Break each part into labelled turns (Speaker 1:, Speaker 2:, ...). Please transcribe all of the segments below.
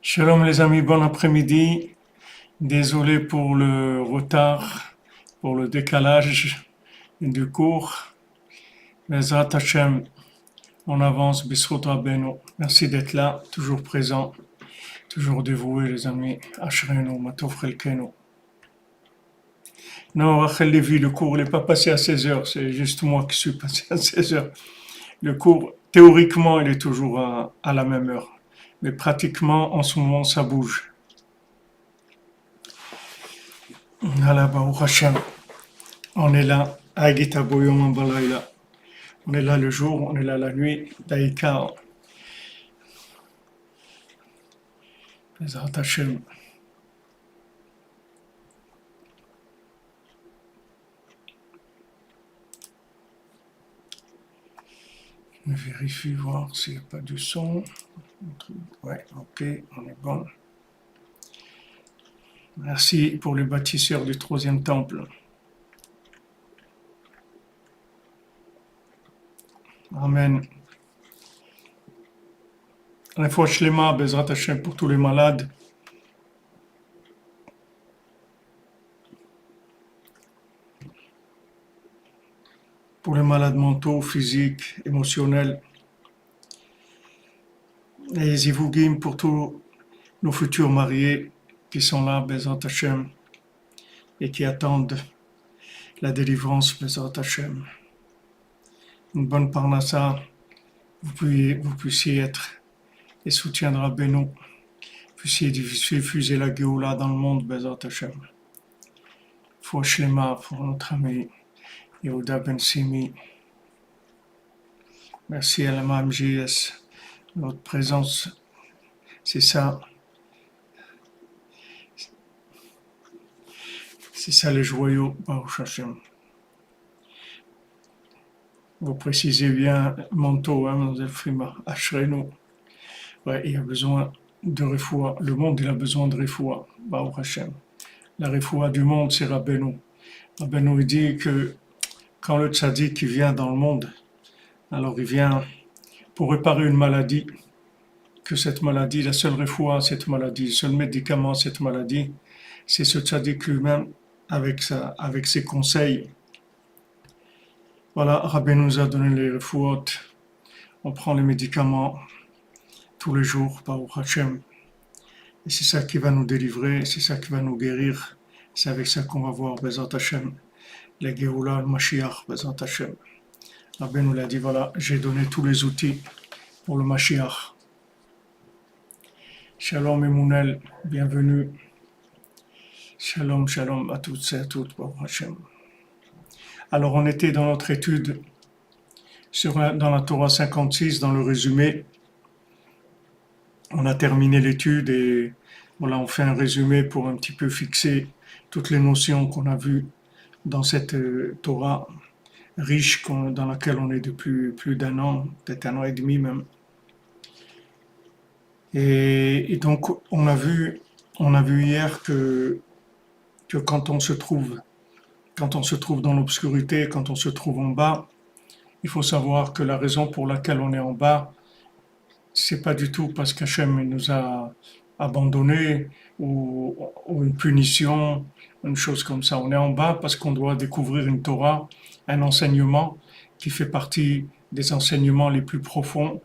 Speaker 1: Shalom les amis, bon après-midi. Désolé pour le retard, pour le décalage du cours. Bezrat Hashem, on avance, Bisrut Rabbeinu. Merci d'être là, toujours présent, toujours dévoué les amis. Ashrenu, Matov Chelkenu. Non, Rachel Lévy, le cours n'est pas passé à 16 heures, c'est juste moi qui suis passé à 16 heures. Le cours, théoriquement, il est toujours à la même heure. Mais pratiquement, en ce moment, ça bouge. Voilà, Baruch Hashem. On est là, Agita Boyom Balayla. On est là le jour, on est là la nuit, Daïka, Bezrat Hashem. Je vérifie voir s'il n'y a pas du son. Ouais, ok, on est bon. Merci pour les bâtisseurs du troisième temple. Amen. La fois Shlema, Bezrat Hashem pour tous les malades. Pour les malades mentaux, physiques, émotionnels. Et Zivugim pour tous nos futurs mariés qui sont là, Bezrat Hashem, et qui attendent la délivrance, Bezrat Hashem. Une bonne parnassa, vous puissiez être et soutiendra Beno, puissiez diffuser la Géoula dans le monde, Bezrat Hashem. Faut Shlema pour notre ami Yehuda Ben Simi. Merci à la MJS, notre présence, c'est ça le joyau, Baruch Hashem. Vous précisez bien manteau, hein, Mlle Frima, Ashrenu. Ouais, il y a besoin de refoua. Le monde, il a besoin de refoua, Baruch Hashem. La refoua du monde, c'est Rabbeinu. Rabbeinu, il dit que quand le tzaddik qui vient dans le monde, alors il vient pour réparer une maladie, que cette maladie, la seule refoua, cette maladie, le seul médicament à cette maladie, c'est ce tzaddik lui-même avec ses conseils. Voilà, Rabbi nous a donné les refouot. On prend les médicaments tous les jours, Baruch Hashem. Et c'est ça qui va nous délivrer, c'est ça qui va nous guérir. C'est avec ça qu'on va voir, Bezrat Hashem, la Géoula, le Mashiach, Bezrat Hashem. Rabbi nous l'a dit, voilà, j'ai donné tous les outils pour le Mashiach. Shalom Emounel, bienvenue. Shalom, shalom à toutes et à toutes, Baruch Hashem. Alors on était dans notre étude dans la Torah 56, dans le résumé. On a terminé l'étude et voilà, on fait un résumé pour un petit peu fixer toutes les notions qu'on a vues dans cette Torah riche dans laquelle on est depuis plus d'un an, peut-être un an et demi même. Et donc on a vu hier que quand on se trouve dans l'obscurité, quand on se trouve en bas, il faut savoir que la raison pour laquelle on est en bas, c'est pas du tout parce qu'Hachem nous a abandonnés ou une punition, une chose comme ça. On est en bas parce qu'on doit découvrir une Torah, un enseignement qui fait partie des enseignements les plus profonds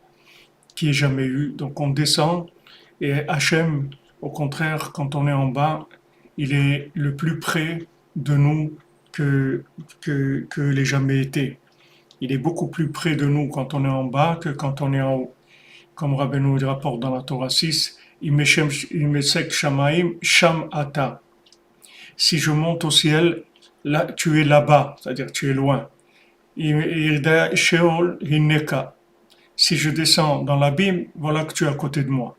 Speaker 1: qui ait jamais eu. Donc on descend et Hachem, au contraire, quand on est en bas, il est le plus près de nous que les jamais été. Il est beaucoup plus près de nous quand on est en bas que quand on est en haut. Comme Rabbeinu le rapporte dans la Torah 6, Imesek Shamaim Sham Ata. Si je monte au ciel, là, tu es là-bas, c'est-à-dire tu es loin. Irda Sheol Hineka. Si je descends dans l'abîme, voilà que tu es à côté de moi.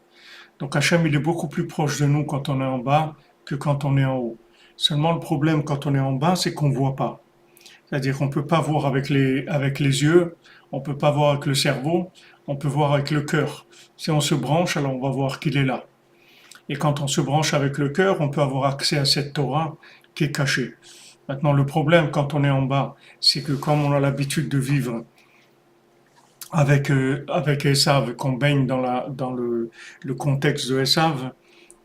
Speaker 1: Donc Hachem, il est beaucoup plus proche de nous quand on est en bas que quand on est en haut. Seulement le problème quand on est en bas, c'est qu'on ne voit pas. C'est-à-dire qu'on ne peut pas voir avec les yeux, on ne peut pas voir avec le cerveau, on peut voir avec le cœur. Si on se branche, alors on va voir qu'il est là. Et quand on se branche avec le cœur, on peut avoir accès à cette Torah qui est cachée. Maintenant, le problème quand on est en bas, c'est que comme on a l'habitude de vivre avec Esav, qu'on baigne dans le contexte de Esav,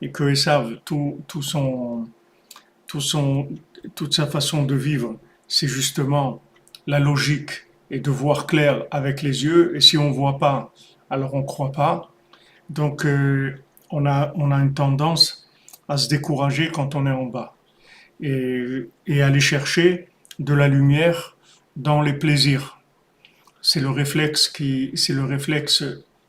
Speaker 1: et que Esav, tout son, toute sa façon de vivre, c'est justement la logique et de voir clair avec les yeux. Et si on ne voit pas, alors on ne croit pas. Donc, on a une tendance à se décourager quand on est en bas et aller chercher de la lumière dans les plaisirs. C'est le réflexe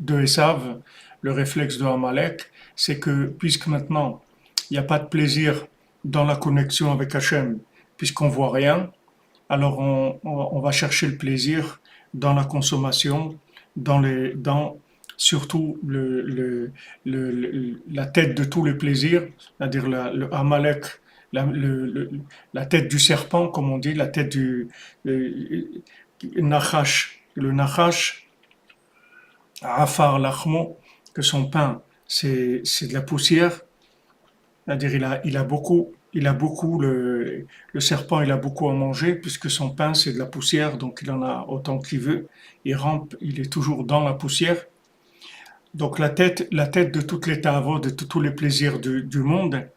Speaker 1: de Esav, le réflexe de Amalek, c'est que puisque maintenant il n'y a pas de plaisir dans la connexion avec Hachem, puisqu'on voit rien, alors on va chercher le plaisir dans la consommation, dans surtout la tête de tous les plaisirs, c'est-à-dire le Amalek, la tête du serpent, comme on dit, la tête du Nachash. Le Nachash, Afar Lachmo, que son pain, c'est de la poussière, c'est-à-dire il a beaucoup, le serpent, il a beaucoup à manger, puisque son pain, c'est de la poussière, donc il en a autant qu'il veut. Il rampe, il est toujours dans la poussière. Donc la tête de toutes les tavas, de tous les plaisirs du monde,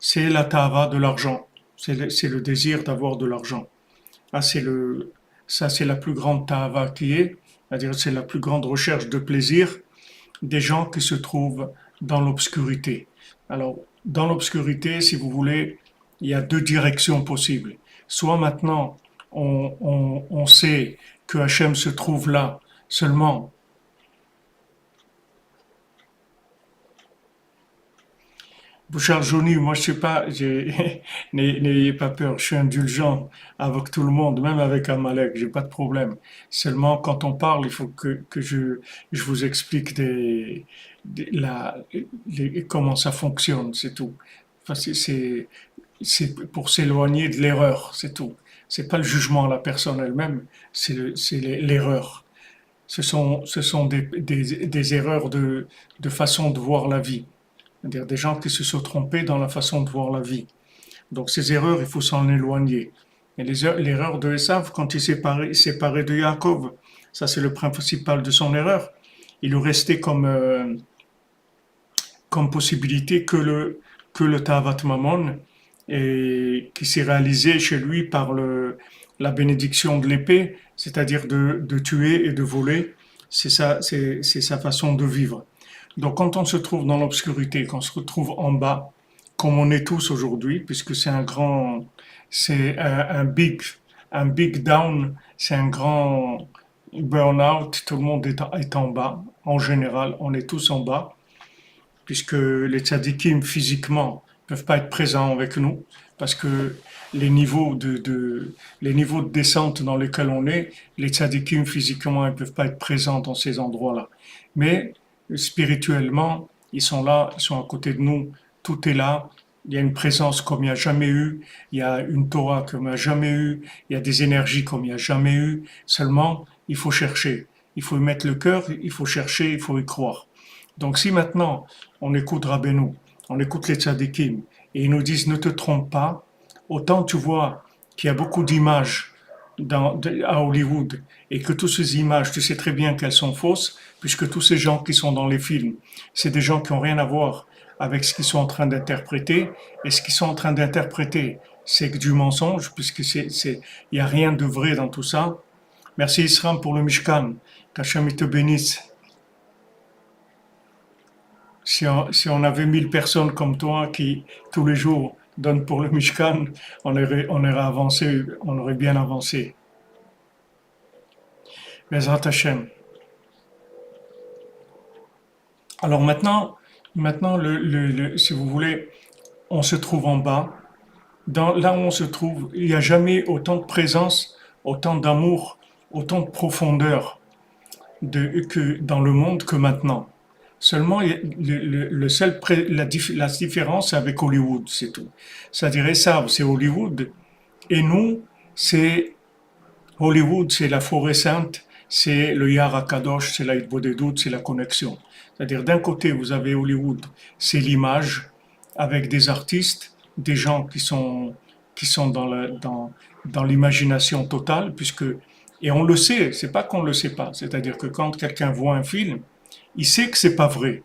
Speaker 1: c'est la tava de l'argent. C'est le désir d'avoir de l'argent. Ah, ça, c'est la plus grande tava qui est, c'est-à-dire c'est la plus grande recherche de plaisir des gens qui se trouvent dans l'obscurité. Alors, dans l'obscurité, si vous voulez, il y a deux directions possibles. Soit maintenant, on sait que Hachem se trouve là seulement. Bouchard Johnny, moi je sais pas, n'ayez pas peur, je suis indulgent avec tout le monde, même avec Amalek, j'ai pas de problème. Seulement quand on parle, il faut que je vous explique comment ça fonctionne, c'est tout. Enfin, c'est pour s'éloigner de l'erreur, c'est tout. C'est pas le jugement à la personne elle-même, c'est l'erreur. Ce sont des erreurs de façon de voir la vie, c'est-à-dire des gens qui se sont trompés dans la façon de voir la vie. Donc ces erreurs, il faut s'en éloigner. Et l'erreur de Esav, quand il s'est séparé de Yaakov, ça c'est le principal de son erreur. Il lui restait comme possibilité que le Tavat Mammon, et qui s'est réalisé chez lui par la bénédiction de l'épée, c'est-à-dire de tuer et de voler. C'est sa façon de vivre. Donc quand on se trouve dans l'obscurité, quand on se retrouve en bas, comme on est tous aujourd'hui, puisque c'est un big down, c'est un grand burn-out, tout le monde est en bas, en général, on est tous en bas, puisque les tzadikim physiquement ne peuvent pas être présents avec nous, parce que les niveaux de descente dans lesquels on est, les tzadikim physiquement ne peuvent pas être présents dans ces endroits-là. Mais spirituellement, ils sont là, ils sont à côté de nous, tout est là. Il y a une présence comme il n'y a jamais eu, il y a une Torah comme il n'y a jamais eu, il y a des énergies comme il n'y a jamais eu. Seulement, il faut chercher, il faut y mettre le cœur, il faut chercher, il faut y croire. Donc si maintenant on écoute Rabbeinu, on écoute les tzadikim, et ils nous disent ne te trompe pas, autant tu vois qu'il y a beaucoup d'images à Hollywood et que toutes ces images, tu sais très bien qu'elles sont fausses, puisque tous ces gens qui sont dans les films, c'est des gens qui n'ont rien à voir avec ce qu'ils sont en train d'interpréter, et ce qu'ils sont en train d'interpréter, c'est que du mensonge, puisque il n'y a rien de vrai dans tout ça. Merci Isram pour le Mishkan, qu'Hachem te bénisse. Si on avait 1000 personnes comme toi qui, tous les jours, donnent pour le Mishkan, on aurait avancé, on aurait bien avancé. Bezrat Hashem. Alors maintenant si vous voulez, on se trouve en bas. Là où on se trouve, il n'y a jamais autant de présence, autant d'amour, autant de profondeur que dans le monde que maintenant. Seulement, la différence, c'est avec Hollywood, c'est tout. C'est-à-dire, ça, c'est Hollywood. Et nous, c'est Hollywood, c'est la forêt sainte, c'est le Yar HaKadosh, c'est la Hitbodedut, c'est la connexion. C'est-à-dire, d'un côté, vous avez Hollywood, c'est l'image, avec des artistes, des gens qui sont dans l'imagination totale, puisque Et on le sait, c'est pas qu'on le sait pas. C'est-à-dire que quand quelqu'un voit un film, il sait que c'est pas vrai.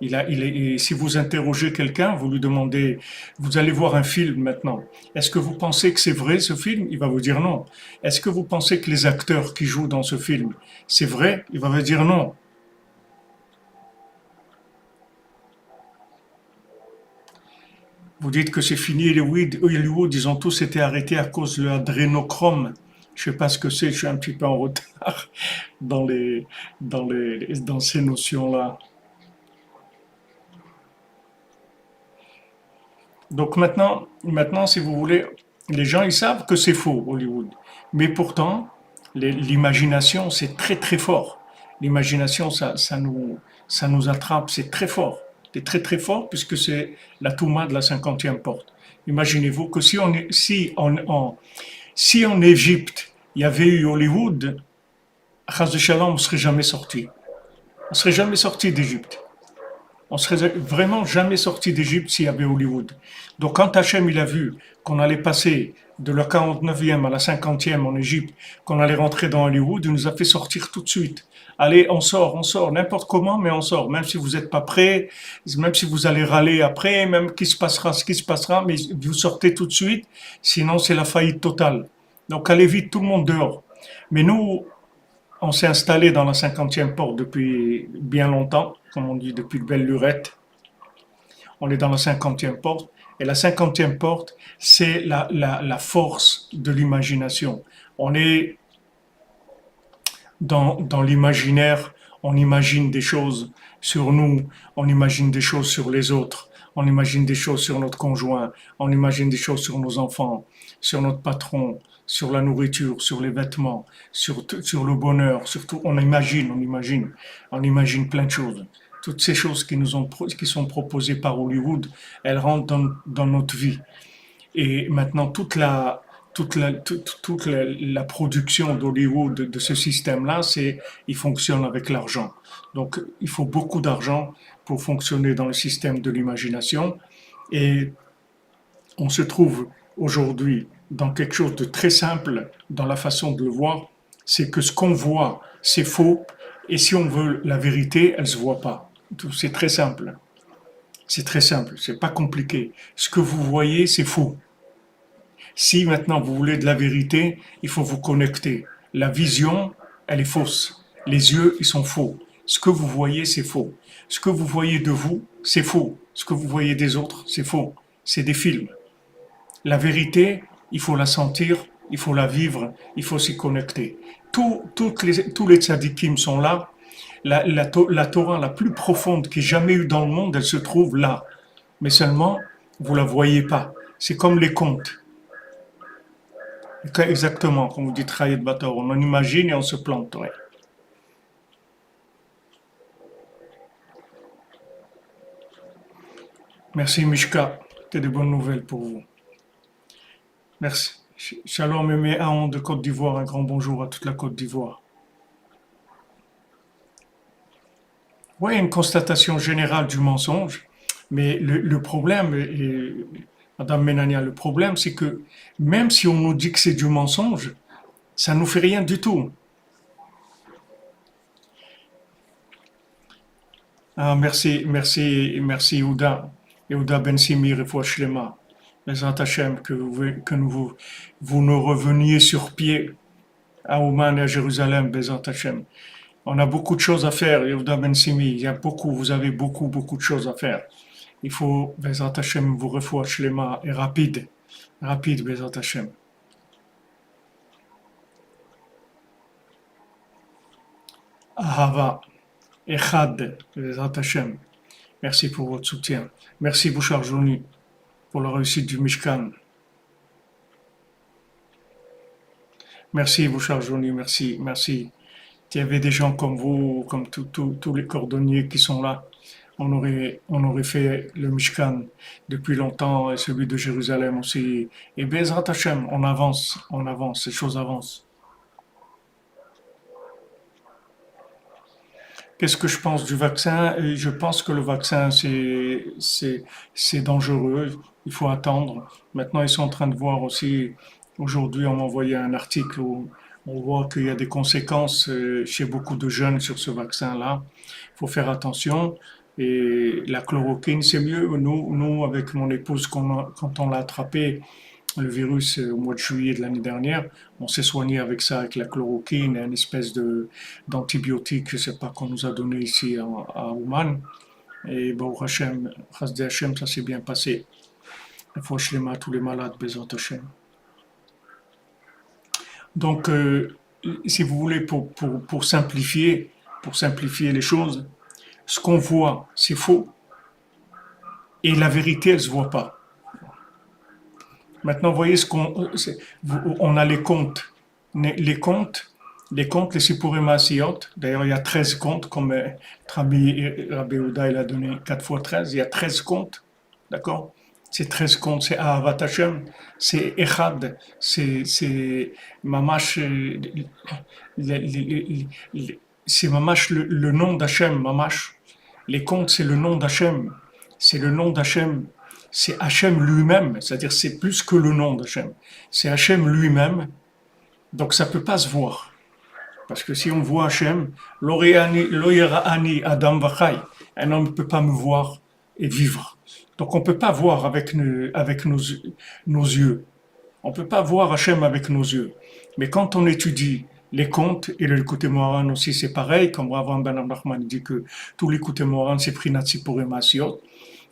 Speaker 1: Et si vous interrogez quelqu'un, vous lui demandez, vous allez voir un film maintenant. Est-ce que vous pensez que c'est vrai ce film? Il va vous dire non. Est-ce que vous pensez que les acteurs qui jouent dans ce film, c'est vrai? Il va vous dire non. Vous dites que c'est fini Hollywood, ils ont tous été arrêtés à cause de l'adrénochrome. Je sais pas ce que c'est, je suis un petit peu en retard dans dans ces notions-là. Donc maintenant, si vous voulez, les gens, ils savent que c'est faux, Hollywood. Mais pourtant, l'imagination, c'est très très fort. L'imagination, ça nous attrape, c'est très fort. C'est très très fort puisque c'est la Touma de la 50e porte. Imaginez-vous que si en Égypte, il y avait eu Hollywood, Chas de Shalom, on ne serait jamais sorti. On ne serait jamais sorti d'Égypte. On serait vraiment jamais sorti d'Égypte s'il y avait Hollywood. Donc quand Hachem il a vu qu'on allait passer de la 49e à la 50e en Égypte, qu'on allait rentrer dans Hollywood, il nous a fait sortir tout de suite. Allez, on sort, n'importe comment, mais on sort. Même si vous n'êtes pas prêt, même si vous allez râler après, même qu'il se passera ce qui se passera, mais vous sortez tout de suite, sinon c'est la faillite totale. Donc allez vite, tout le monde dehors. Mais nous, on s'est installé dans la 50e porte depuis bien longtemps, comme on dit, depuis de belle lurette. On est dans la 50e porte. Et la 50e porte, c'est la force de l'imagination. On est dans l'imaginaire, on imagine des choses sur nous, on imagine des choses sur les autres, on imagine des choses sur notre conjoint, on imagine des choses sur nos enfants, sur notre patron, sur la nourriture, sur les vêtements, sur le bonheur, surtout on imagine plein de choses. Toutes ces choses qui sont proposées par Hollywood, elles rentrent dans notre vie. Et maintenant, toute la production d'Hollywood de ce système-là, il fonctionne avec l'argent. Donc, il faut beaucoup d'argent pour fonctionner dans le système de l'imagination. Et on se trouve aujourd'hui dans quelque chose de très simple dans la façon de le voir, c'est que ce qu'on voit, c'est faux. Et si on veut la vérité, elle ne se voit pas. C'est très simple. C'est très simple, c'est pas compliqué. Ce que vous voyez, c'est faux. Si maintenant vous voulez de la vérité, il faut vous connecter. La vision, elle est fausse. Les yeux, ils sont faux. Ce que vous voyez, c'est faux. Ce que vous voyez de vous, c'est faux. Ce que vous voyez des autres, c'est faux. C'est des films. La vérité, il faut la sentir, il faut la vivre, il faut s'y connecter. Tous les tzadikim sont là. La Torah la plus profonde qui ait jamais eu dans le monde, elle se trouve là. Mais seulement, vous la voyez pas. C'est comme les contes. Exactement, comme vous dites, Rayet Bator, on en imagine et on se plante. Ouais. Merci Mishka, c'était de bonnes nouvelles pour vous. Merci. Shalom Aimé Aon de Côte d'Ivoire, un grand bonjour à toute la Côte d'Ivoire. Oui, une constatation générale du mensonge, mais le problème, Madame Menania, le problème, c'est que même si on nous dit que c'est du mensonge, ça ne nous fait rien du tout. Ah, merci, Yehuda Ben Simir et Fouachlema. Les Hachem, vous nous reveniez sur pied à Ouman et à Jérusalem, Bezat Hachem. On a beaucoup de choses à faire, Yehuda Ben Simi. Vous avez beaucoup de choses à faire. Il faut, Bezat Hachem, vous Fouachlema et rapide, Bezat Hachem. Ahava, Echad, Bezat Hachem. Merci pour votre soutien. Merci, Bouchard Jouni, pour la réussite du Mishkan. Merci, Bouchard Jouni, merci. Il y avait des gens comme vous, comme tous les cordonniers qui sont là. On aurait fait le Mishkan depuis longtemps et celui de Jérusalem aussi. Et Bezrat Hashem, on avance, les choses avancent. Qu'est-ce que je pense du vaccin? Je pense que le vaccin, c'est dangereux. Il faut attendre. Maintenant, ils sont en train de voir aussi. Aujourd'hui, on m'a envoyé un article On voit qu'il y a des conséquences chez beaucoup de jeunes sur ce vaccin-là. Il faut faire attention. Et la chloroquine, c'est mieux. Nous, avec mon épouse, quand on l'a attrapé, le virus, au mois de juillet de l'année dernière, on s'est soigné avec ça, avec la chloroquine, une espèce d'antibiotique, je sais pas, qu'on nous a donné ici à Ouman. Et bon, Hachem, Chasdei Hachem, ça s'est bien passé. Il faut à tous les malades, Bezat Hachem. Donc, si vous voulez, pour simplifier les choses, ce qu'on voit, c'est faux, et la vérité, elle se voit pas. Maintenant, vous voyez on a les comptes, les comptes, les Sipurim Asiyot. D'ailleurs, il y a 13 comptes, comme Rabbi Ouda, il a donné 4 fois 13, il y a 13 comptes, d'accord? C'est 13 comptes, c'est Ahavat Hashem, c'est Echad, c'est Mamash, c'est Mamash le nom d'Hachem, Mamash. Les comptes, c'est le nom d'Hachem, c'est le nom d'Hachem, c'est Hachem lui-même, c'est-à-dire c'est plus que le nom d'Hachem, c'est Hachem lui-même, donc ça peut pas se voir. Parce que si on voit Hachem, lo yera'ani Adam vachai, un homme ne peut pas me voir et vivre. Donc on ne peut pas voir avec nos yeux. On ne peut pas voir Hachem avec nos yeux. Mais quand on étudie les contes, et le Likutei Moharan aussi c'est pareil, comme Avraham Ben Nachman dit que tous les Likutei Moharan c'est Prinat Sipurim Asiyot,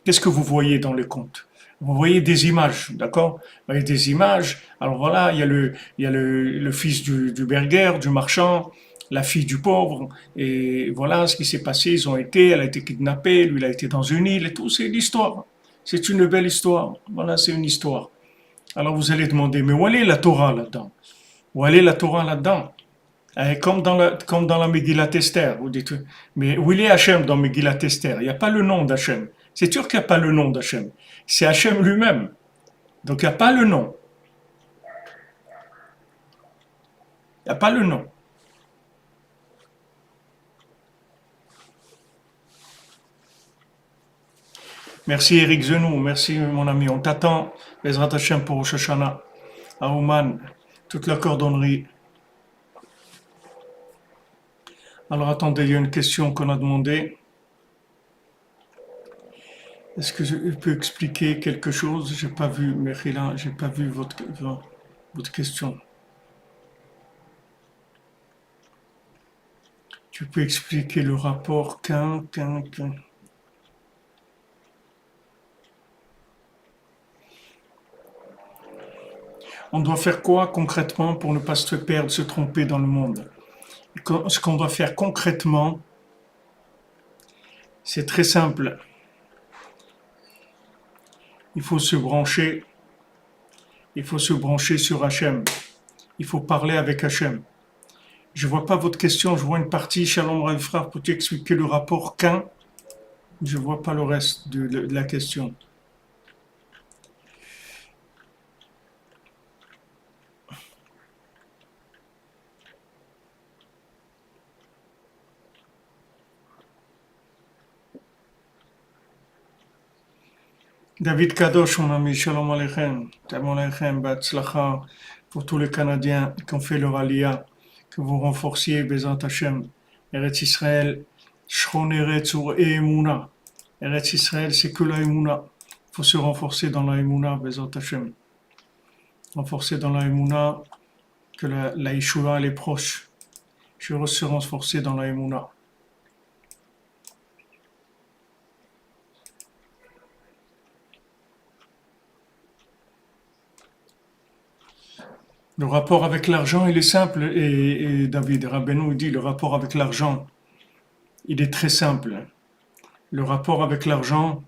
Speaker 1: qu'est-ce que vous voyez dans les contes? Vous voyez des images, d'accord? Vous voyez des images. Alors voilà, il y a le fils du berger, du marchand, la fille du pauvre, et voilà ce qui s'est passé. Elle a été kidnappée, lui il a été dans une île et tout. C'est l'histoire. C'est une belle histoire. Voilà, c'est une histoire. Alors vous allez demander, mais où est la Torah là-dedans? Où est la Torah là-dedans? Comme dans la Megillat Esther, vous dites, mais où il est Hachem dans Megillat Esther? Il n'y a pas le nom d'Hachem. C'est sûr qu'il n'y a pas le nom d'Hachem. C'est Hachem lui-même. Donc il n'y a pas le nom. Il n'y a pas le nom. Merci Eric Zenou, merci mon ami. On t'attend, Bezrat Hachem pour Rosh Hashanah, à Ouman, toute la cordonnerie. Alors attendez, il y a une question qu'on a demandée. Est-ce que je peux expliquer quelque chose? J'ai pas vu, Mechila, j'ai pas vu votre question. Tu peux expliquer le rapport qu'un. On doit faire quoi concrètement pour ne pas se perdre, se tromper dans le monde? Ce qu'on doit faire concrètement, c'est très simple. Il faut se brancher, il faut se brancher sur Hachem. Il faut parler avec Hachem. Je vois pas votre question, je vois une partie. Shalom Rav Frère, peux-tu expliquer le rapport qu'un? Je vois pas le reste de la question. David Kadosh, mon ami, Shalom Aleichem, Shalom Aleichem, Batzlacha, pour tous les Canadiens qui ont fait leur alia, que vous renforciez, Bezat Hashem, Eretz Israël, Shron Eretz Ur Eemuna. Eretz Israël, c'est que la Eemuna. Il faut se renforcer dans la Eemuna, Bezat Hashem. Renforcer dans la Eemuna, que la Yeshua, elle est proche. Je veux se renforcer dans la Eemuna. Le rapport avec l'argent, il est simple, et David Rabbeinu dit, le rapport avec l'argent, il est très simple. Le rapport avec l'argent,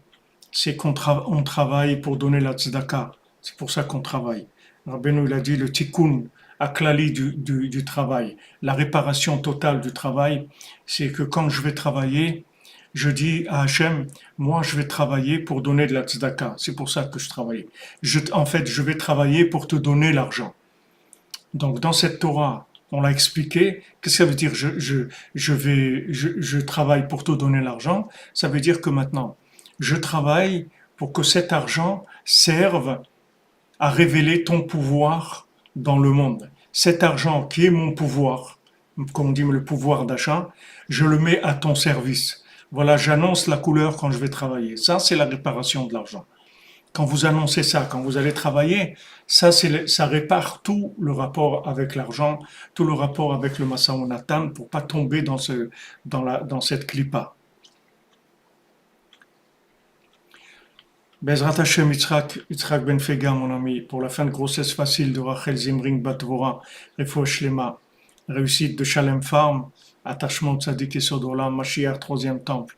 Speaker 1: c'est on travaille pour donner la tzedaka. C'est pour ça qu'on travaille. Rabbeinu, il a dit le tikkun aklali du travail, la réparation totale du travail, c'est que quand je vais travailler, je dis à Hachem, moi je vais travailler pour donner de la tzedaka. C'est pour ça que je travaille. En fait, je vais travailler pour te donner l'argent. Donc dans cette Torah, on l'a expliqué. Qu'est-ce que ça veut dire je travaille pour te donner l'argent? Ça veut dire que maintenant, je travaille pour que cet argent serve à révéler ton pouvoir dans le monde. cet argent qui est mon pouvoir, comme on dit le pouvoir d'achat, je le mets à ton service. Voilà, j'annonce la couleur quand je vais travailler. Ça, c'est la réparation de l'argent. Quand vous annoncez ça, quand vous allez travailler, ça répare tout le rapport avec l'argent, tout le rapport avec le Massa Onatan pour pas tomber dans cette clipa. Bezrat Hashem Yitzhak Ben Fega, mon ami, pour la fin de grossesse facile de Rachel Zimring Batvora, Refoua Shlema, réussite de Shalem Farm, attachement de Tzadik et Sodolam, Mashiach, troisième temple.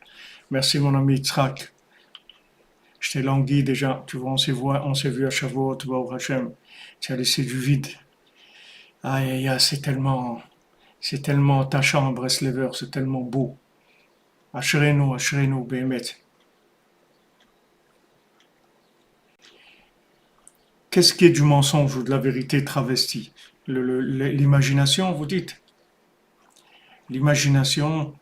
Speaker 1: Merci, mon ami Yitzhak. Je t'ai langui déjà, tu vois, on s'est vu à Shavuot, Baruch Hashem. Tu as laissé du vide. Aïe, aïe, aïe, c'est tellement attachant, Breslever, c'est tellement beau. Ashrenu, Behemet. Qu'est-ce qui est du mensonge ou de la vérité travestie? L'imagination, vous dites? L'imagination.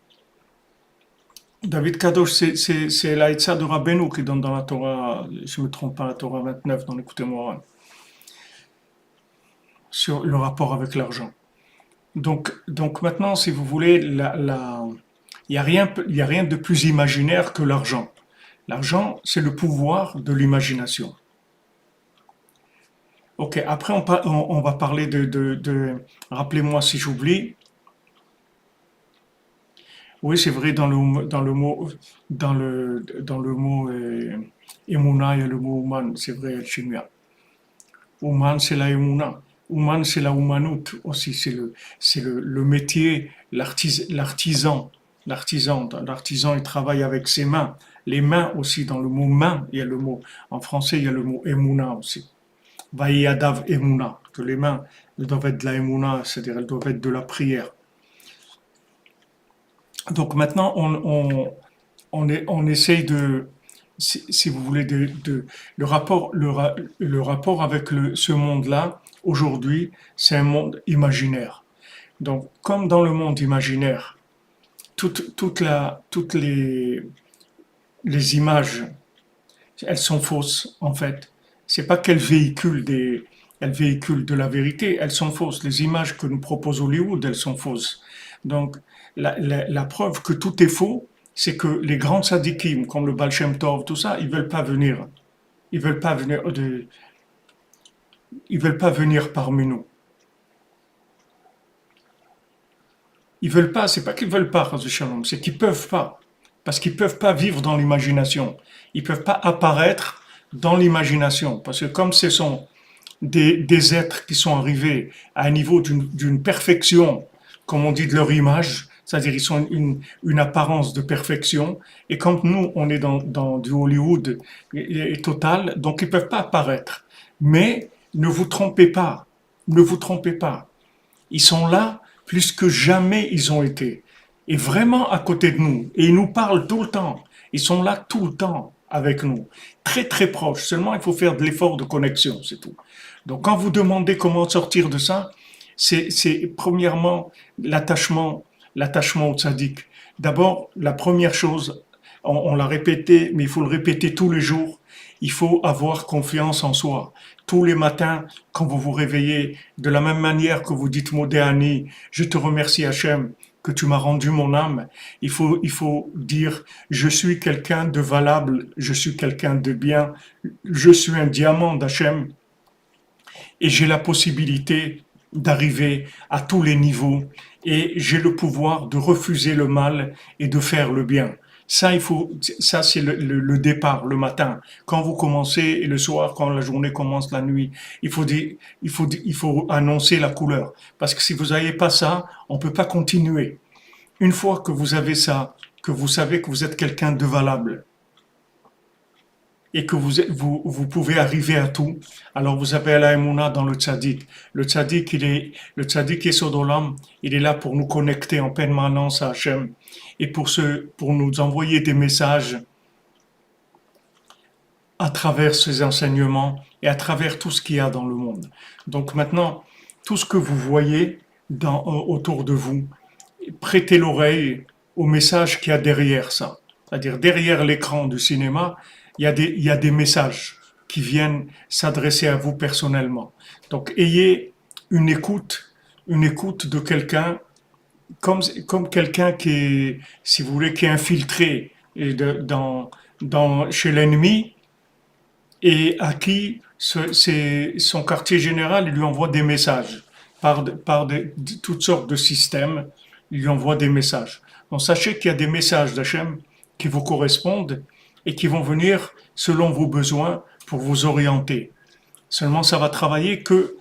Speaker 1: David Kadosh, c'est l'Aïtza de Rabbeinu qui donne dans la Torah, je ne me trompe pas, la Torah 29, dans l'écoutez-moi, sur le rapport avec l'argent. Donc maintenant, si vous voulez, il y a rien de plus imaginaire que l'argent. L'argent, c'est le pouvoir de l'imagination. Ok, après on va parler rappelez-moi si j'oublie. Oui, c'est vrai, dans le mot Emouna, il y a le mot Ouman, c'est vrai, El Shemia. Ouman, c'est la Emouna. Ouman, c'est la Oumanout aussi, c'est le métier, l'artisan. L'artisan, il travaille avec ses mains. Les mains aussi, dans le mot main, il y a le mot, en français, il y a le mot Emouna aussi. Vaïadav Emouna, que les mains, elles doivent être de la Emouna, c'est-à-dire elles doivent être de la prière. Donc maintenant, on essaye si vous voulez, le rapport avec ce monde-là, aujourd'hui, c'est un monde imaginaire. Donc, comme dans le monde imaginaire, toutes les images, elles sont fausses, en fait. C'est pas elles véhiculent de la vérité, elles sont fausses. Les images que nous propose Hollywood, elles sont fausses. Donc, la preuve que tout est faux, c'est que les grands tzadikim, comme le Baal Shem Tov, tout ça, ils veulent pas venir. Ils veulent pas venir ils veulent pas venir parmi nous. Ils veulent pas, c'est pas qu'ils veulent pas, Chas v'Shalom, c'est qu'ils peuvent pas. Parce qu'ils peuvent pas vivre dans l'imagination. Ils peuvent pas apparaître dans l'imagination. Parce que comme ce sont des êtres qui sont arrivés à un niveau d'une perfection, comme on dit de leur image, c'est-à-dire ils ont une apparence de perfection, et comme nous, on est dans du Hollywood total, donc ils ne peuvent pas apparaître. Mais ne vous trompez pas, ne vous trompez pas. Ils sont là plus que jamais ils ont été. Et vraiment à côté de nous. Et ils nous parlent tout le temps. Ils sont là tout le temps avec nous. Très très proches. Seulement il faut faire de l'effort de connexion, c'est tout. Donc quand vous demandez comment sortir de ça, c'est premièrement l'attachement au tzaddik. D'abord, la première chose, on l'a répété, mais il faut le répéter tous les jours, il faut avoir confiance en soi. Tous les matins, quand vous vous réveillez, de la même manière que vous dites Modéani, je te remercie Hachem que tu m'as rendu mon âme, il faut dire je suis quelqu'un de valable, je suis quelqu'un de bien, je suis un diamant d'Hachem et j'ai la possibilité d'arriver à tous les niveaux et j'ai le pouvoir de refuser le mal et de faire le bien. Ça c'est le départ, le matin. Quand vous commencez et le soir, quand la journée commence, la nuit, il faut annoncer la couleur. Parce que si vous n'avez pas ça, on ne peut pas continuer. Une fois que vous avez ça, que vous savez que vous êtes quelqu'un de valable, et que vous pouvez arriver à tout, alors vous avez la Emouna dans le tzaddik. Le tzaddik est Sodolam, il est là pour nous connecter en permanence à Hachem et pour nous envoyer des messages à travers ses enseignements et à travers tout ce qu'il y a dans le monde. Donc maintenant, tout ce que vous voyez autour de vous, prêtez l'oreille au message qu'il y a derrière ça. C'est-à-dire derrière l'écran du cinéma, il y a des messages qui viennent s'adresser à vous personnellement. Donc ayez une écoute, une écoute de quelqu'un comme quelqu'un qui est, si vous voulez, qui est infiltré chez l'ennemi et à qui son quartier général lui envoie des messages par toutes sortes de systèmes, il lui envoie des messages. Donc sachez qu'il y a des messages d'Hachem qui vous correspondent et qui vont venir selon vos besoins pour vous orienter. Seulement, ça va travailler que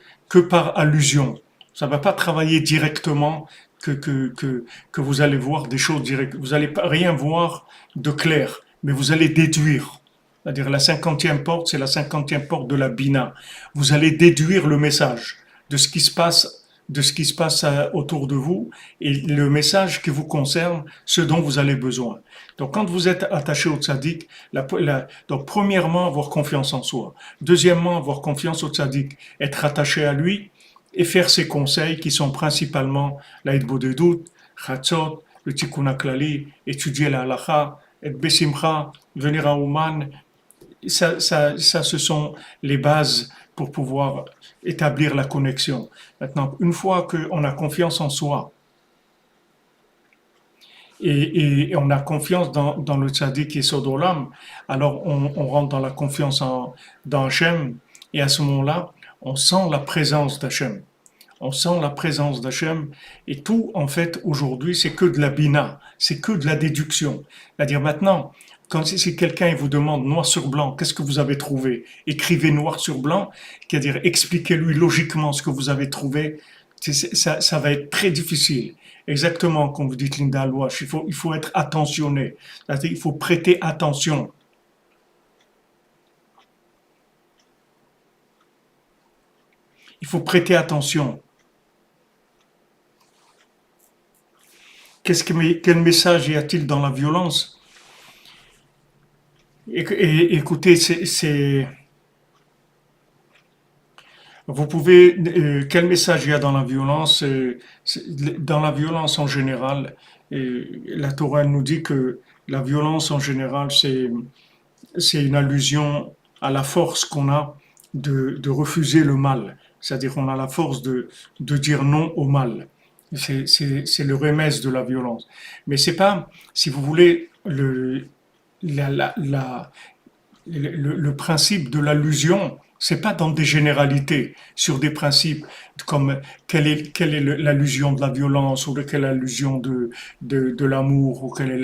Speaker 1: par allusion. Ça ne va pas travailler directement que vous allez voir des choses directes. Vous n'allez pas rien voir de clair, mais vous allez déduire. C'est-à-dire la 50e porte, c'est la 50e porte de la Bina. Vous allez déduire le message de ce qui se passe autour de vous et le message qui vous concerne, ce dont vous avez besoin. Donc quand vous êtes attaché au tzaddik, donc premièrement, avoir confiance en soi. Deuxièmement, avoir confiance au tzaddik, être attaché à lui et faire ses conseils qui sont principalement l'Aïd Bodedout, Chatzot, le Tikkun HaKlali, étudier la halacha, être Besimcha, venir à Ouman. Ce sont les bases pour pouvoir établir la connexion. Maintenant, une fois qu'on a confiance en soi et on a confiance dans le tzaddik et Sodolam, alors on rentre dans la confiance dans Hachem et à ce moment-là, on sent la présence d'Hachem. On sent la présence d'Hachem et tout, en fait, aujourd'hui, c'est que de la bina, c'est que de la déduction. C'est-à-dire maintenant, quand si quelqu'un vous demande noir sur blanc, qu'est-ce que vous avez trouvé? Écrivez noir sur blanc, c'est-à-dire expliquez-lui logiquement ce que vous avez trouvé. Ça va être très difficile. Exactement comme vous dites Linda Alouache, il faut être attentionné. C'est-à-dire il faut prêter attention. Il faut prêter attention. Quel message y a-t-il dans la violence? Écoutez, vous pouvez, quel message il y a dans la violence? Dans la violence en général, la Torah nous dit que la violence en général, c'est une allusion à la force qu'on a de refuser le mal. C'est-à-dire qu'on a la force de dire non au mal. C'est le remède de la violence. Mais c'est pas, si vous voulez, la, la, la, le principe de l'allusion, c'est pas dans des généralités, sur des principes comme quelle est l'allusion de la violence, ou quelle est l'allusion de l'amour, ou quelle est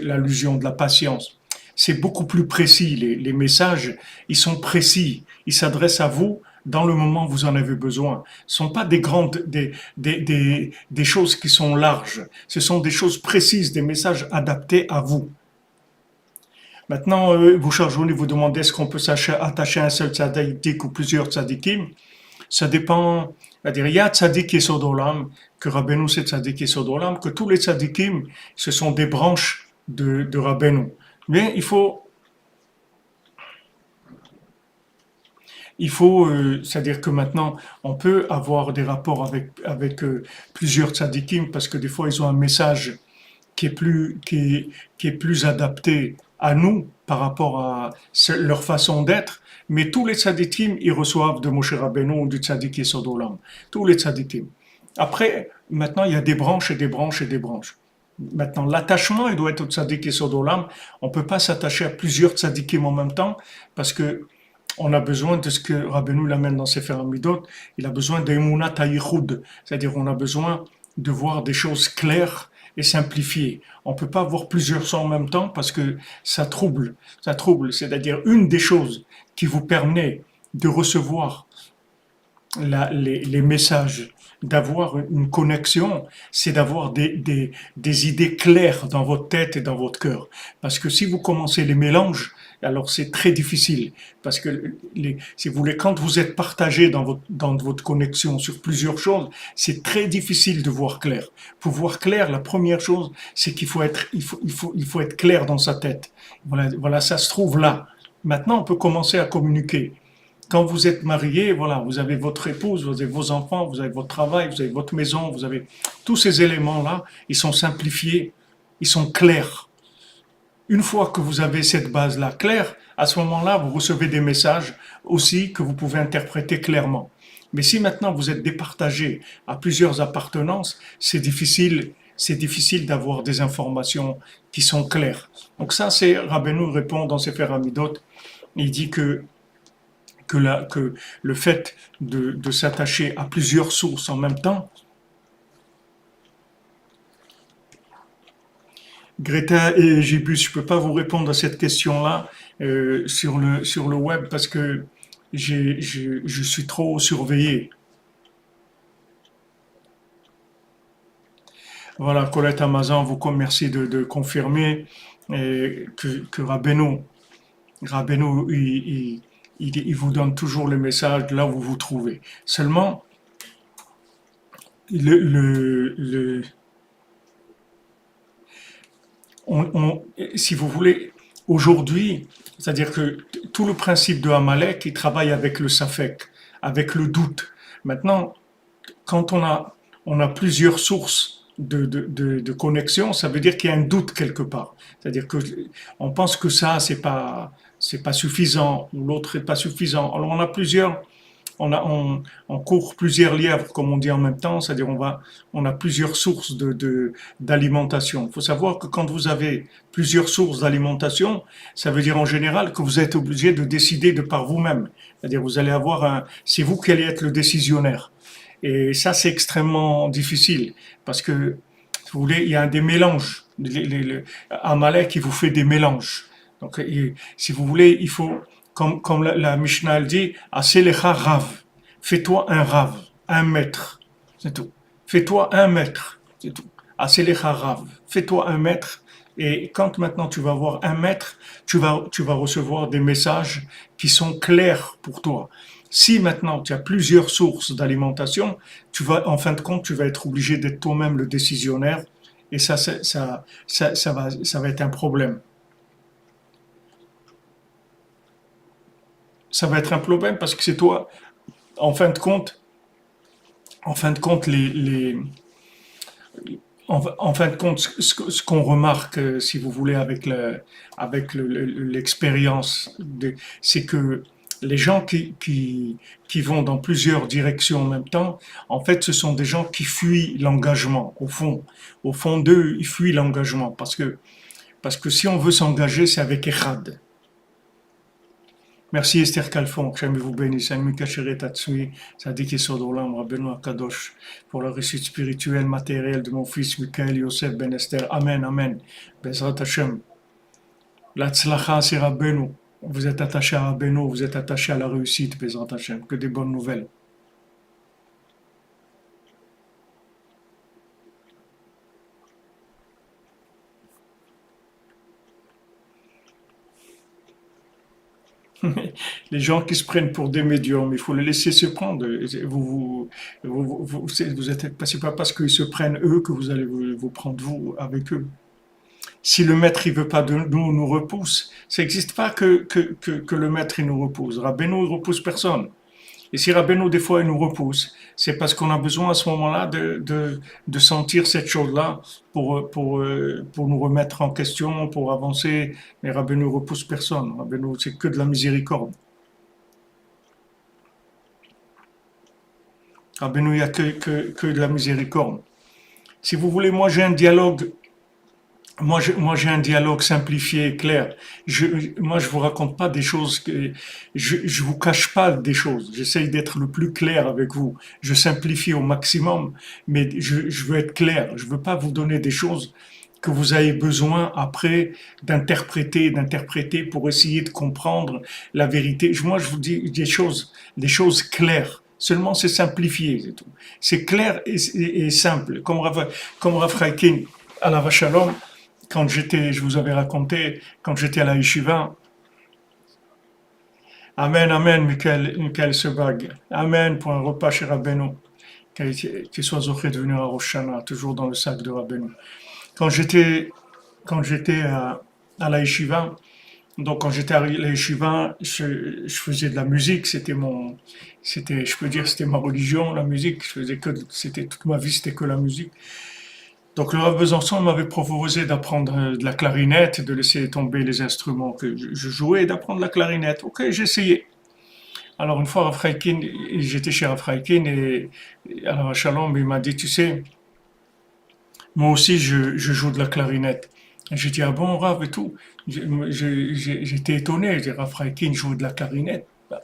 Speaker 1: l'allusion de la patience. C'est beaucoup plus précis, les messages, ils sont précis, ils s'adressent à vous dans le moment où vous en avez besoin. Ce ne sont pas des choses qui sont larges, ce sont des choses précises, des messages adaptés à vous. Maintenant, vous chargez, vous demandez est-ce qu'on peut s'attacher à un seul tzaddik ou plusieurs tzaddikim. Ça dépend. C'est-à-dire, il y a tzaddik et sodolam, que Rabbeinu c'est tzaddik et sodolam, que tous les tzaddikim, ce sont des branches de Rabbeinu. Mais c'est-à-dire que maintenant, on peut avoir des rapports avec plusieurs tzaddikim parce que des fois, ils ont un message qui est plus adapté à nous par rapport à leur façon d'être. Mais tous les tzaddikim, ils reçoivent de Moshe Rabbeinu ou du tzaddik Yesod Olam. Tous les tzaddikim. Après, maintenant, il y a des branches et des branches et des branches. Maintenant, l'attachement, il doit être au tzaddik Yesod Olam. On ne peut pas s'attacher à plusieurs tzaddikim en même temps parce que on a besoin de ce que Rabbeinu l'amène dans Sefer Hamidot. Il a besoin d'Emunat HaYichud, c'est-à-dire on a besoin de voir des choses claires et simplifiées. On ne peut pas voir plusieurs choses en même temps parce que ça trouble. C'est-à-dire une des choses qui vous permet de recevoir les messages, d'avoir une connexion, c'est d'avoir des idées claires dans votre tête et dans votre cœur. Parce que si vous commencez les mélanges, alors c'est très difficile. Parce que, si vous voulez, quand vous êtes partagé dans votre connexion sur plusieurs choses, c'est très difficile de voir clair. Pour voir clair, la première chose, c'est qu'il faut être clair dans sa tête. Voilà, ça se trouve là. Maintenant, on peut commencer à communiquer. Quand vous êtes marié, voilà, vous avez votre épouse, vous avez vos enfants, vous avez votre travail, vous avez votre maison, vous avez tous ces éléments-là, ils sont simplifiés, ils sont clairs. Une fois que vous avez cette base-là claire, à ce moment-là, vous recevez des messages aussi que vous pouvez interpréter clairement. Mais si maintenant vous êtes départagé à plusieurs appartenances, c'est difficile d'avoir des informations qui sont claires. Donc ça, c'est Rabbeinu répond dans Sefer Hamidot. Il dit que le fait de s'attacher à plusieurs sources en même temps, Greta et Gibus, je ne peux pas vous répondre à cette question-là sur le web parce que je suis trop surveillé. Voilà, Colette Amazon vous remercie de confirmer que Rabbeinu il vous donne toujours le message là où vous vous trouvez. Seulement, le, le, le, on- si vous voulez, aujourd'hui, c'est-à-dire que tout le principe de Amalek, il travaille avec le Safek, avec le doute. Maintenant, quand on a plusieurs sources de connexion, ça veut dire qu'il y a un doute quelque part. C'est-à-dire que on pense que ça, c'est pas suffisant, ou l'autre est pas suffisant. Alors on a plusieurs, on court plusieurs lièvres, comme on dit en même temps, c'est-à-dire on a plusieurs sources d'alimentation. Il faut savoir que quand vous avez plusieurs sources d'alimentation, ça veut dire en général que vous êtes obligé de décider de par vous-même. C'est-à-dire vous allez avoir c'est vous qui allez être le décisionnaire. Et ça, c'est extrêmement difficile parce que, si vous voulez, il y a des mélanges. Amalek, il vous fait des mélanges. Donc, si vous voulez, il faut, comme la Mishnah elle dit, Aselecha Rav. Fais-toi un Rav, un maître. C'est tout. Fais-toi un maître. C'est tout. Aselecha Rav. Fais-toi un maître. Et quand maintenant tu vas avoir un maître, tu vas recevoir des messages qui sont clairs pour toi. Si maintenant tu as plusieurs sources d'alimentation, en fin de compte, tu vas être obligé d'être toi-même le décisionnaire. Et ça va être un problème. Ça va être un problème parce que c'est toi, en fin de compte, en fin de compte, en fin de compte, ce qu'on remarque, si vous voulez, avec l'expérience, c'est que les gens qui vont dans plusieurs directions en même temps, en fait, ce sont des gens qui fuient l'engagement, au fond. Au fond d'eux, ils fuient l'engagement parce que si on veut s'engager, c'est avec Echad. Merci Esther Calfon, que jamais vous bénisse. Ami Kacheret Tatsui, Sadik Yesod Olam, Rabbeinu Akadosh, pour la réussite spirituelle, matérielle de mon fils Michael Yosef Ben Esther. Amen, Amen. Bezrat Hashem. L'Atzlacha, c'est Rabbeinu. Vous êtes attaché à Rabbeinu, vous êtes attaché à la réussite, Bezrat Hashem. Que des bonnes nouvelles. Les gens qui se prennent pour des médiums, il faut les laisser se prendre. Vous êtes, c'est pas parce qu'ils se prennent eux que vous allez vous prendre vous avec eux. Si le maître il veut pas de nous, nous repousse, ça n'existe pas que le maître il nous repousse. Rabbeinu il repousse personne. Et si Rabbeinu des fois il nous repousse, c'est parce qu'on a besoin à ce moment-là de sentir cette chose-là pour nous remettre en question, pour avancer. Mais Rabbeinu repousse personne. Rabbeinu c'est que de la miséricorde. Rabbeinu il n'y a que de la miséricorde. Si vous voulez, moi, j'ai un dialogue simplifié et clair. Moi, je vous raconte pas des choses je vous cache pas des choses. J'essaye d'être le plus clair avec vous. Je simplifie au maximum, mais je veux être clair. Je veux pas vous donner des choses que vous avez besoin après d'interpréter pour essayer de comprendre la vérité. Moi, je vous dis des choses claires. Seulement, c'est simplifié, c'est tout. C'est clair et simple. Comme Rav Chaikin à la Vachalom, je vous avais raconté, quand j'étais à la Yeshiva, Amen, Amen, Michael Sebag, Amen pour un repas chez Rabbeinu, qu'il soit zoché de venir à Rosh Hashanah, toujours dans le sac de Rabbeinu. Quand j'étais, quand j'étais à la Yeshiva, donc quand j'étais à la Yeshiva, je faisais de la musique, je peux dire, c'était ma religion, la musique, toute ma vie, c'était que la musique. Donc le Rav Besançon m'avait proposé d'apprendre de la clarinette, de laisser tomber les instruments que je jouais et d'apprendre la clarinette. Ok, j'ai essayé. Alors une fois, j'étais chez Raphaël et alors Shalom, il m'a dit, tu sais, moi aussi je joue de la clarinette. Et j'ai dit, ah bon, Rav et tout. J'étais étonné, j'ai dit, Raphaël joue de la clarinette. Bah,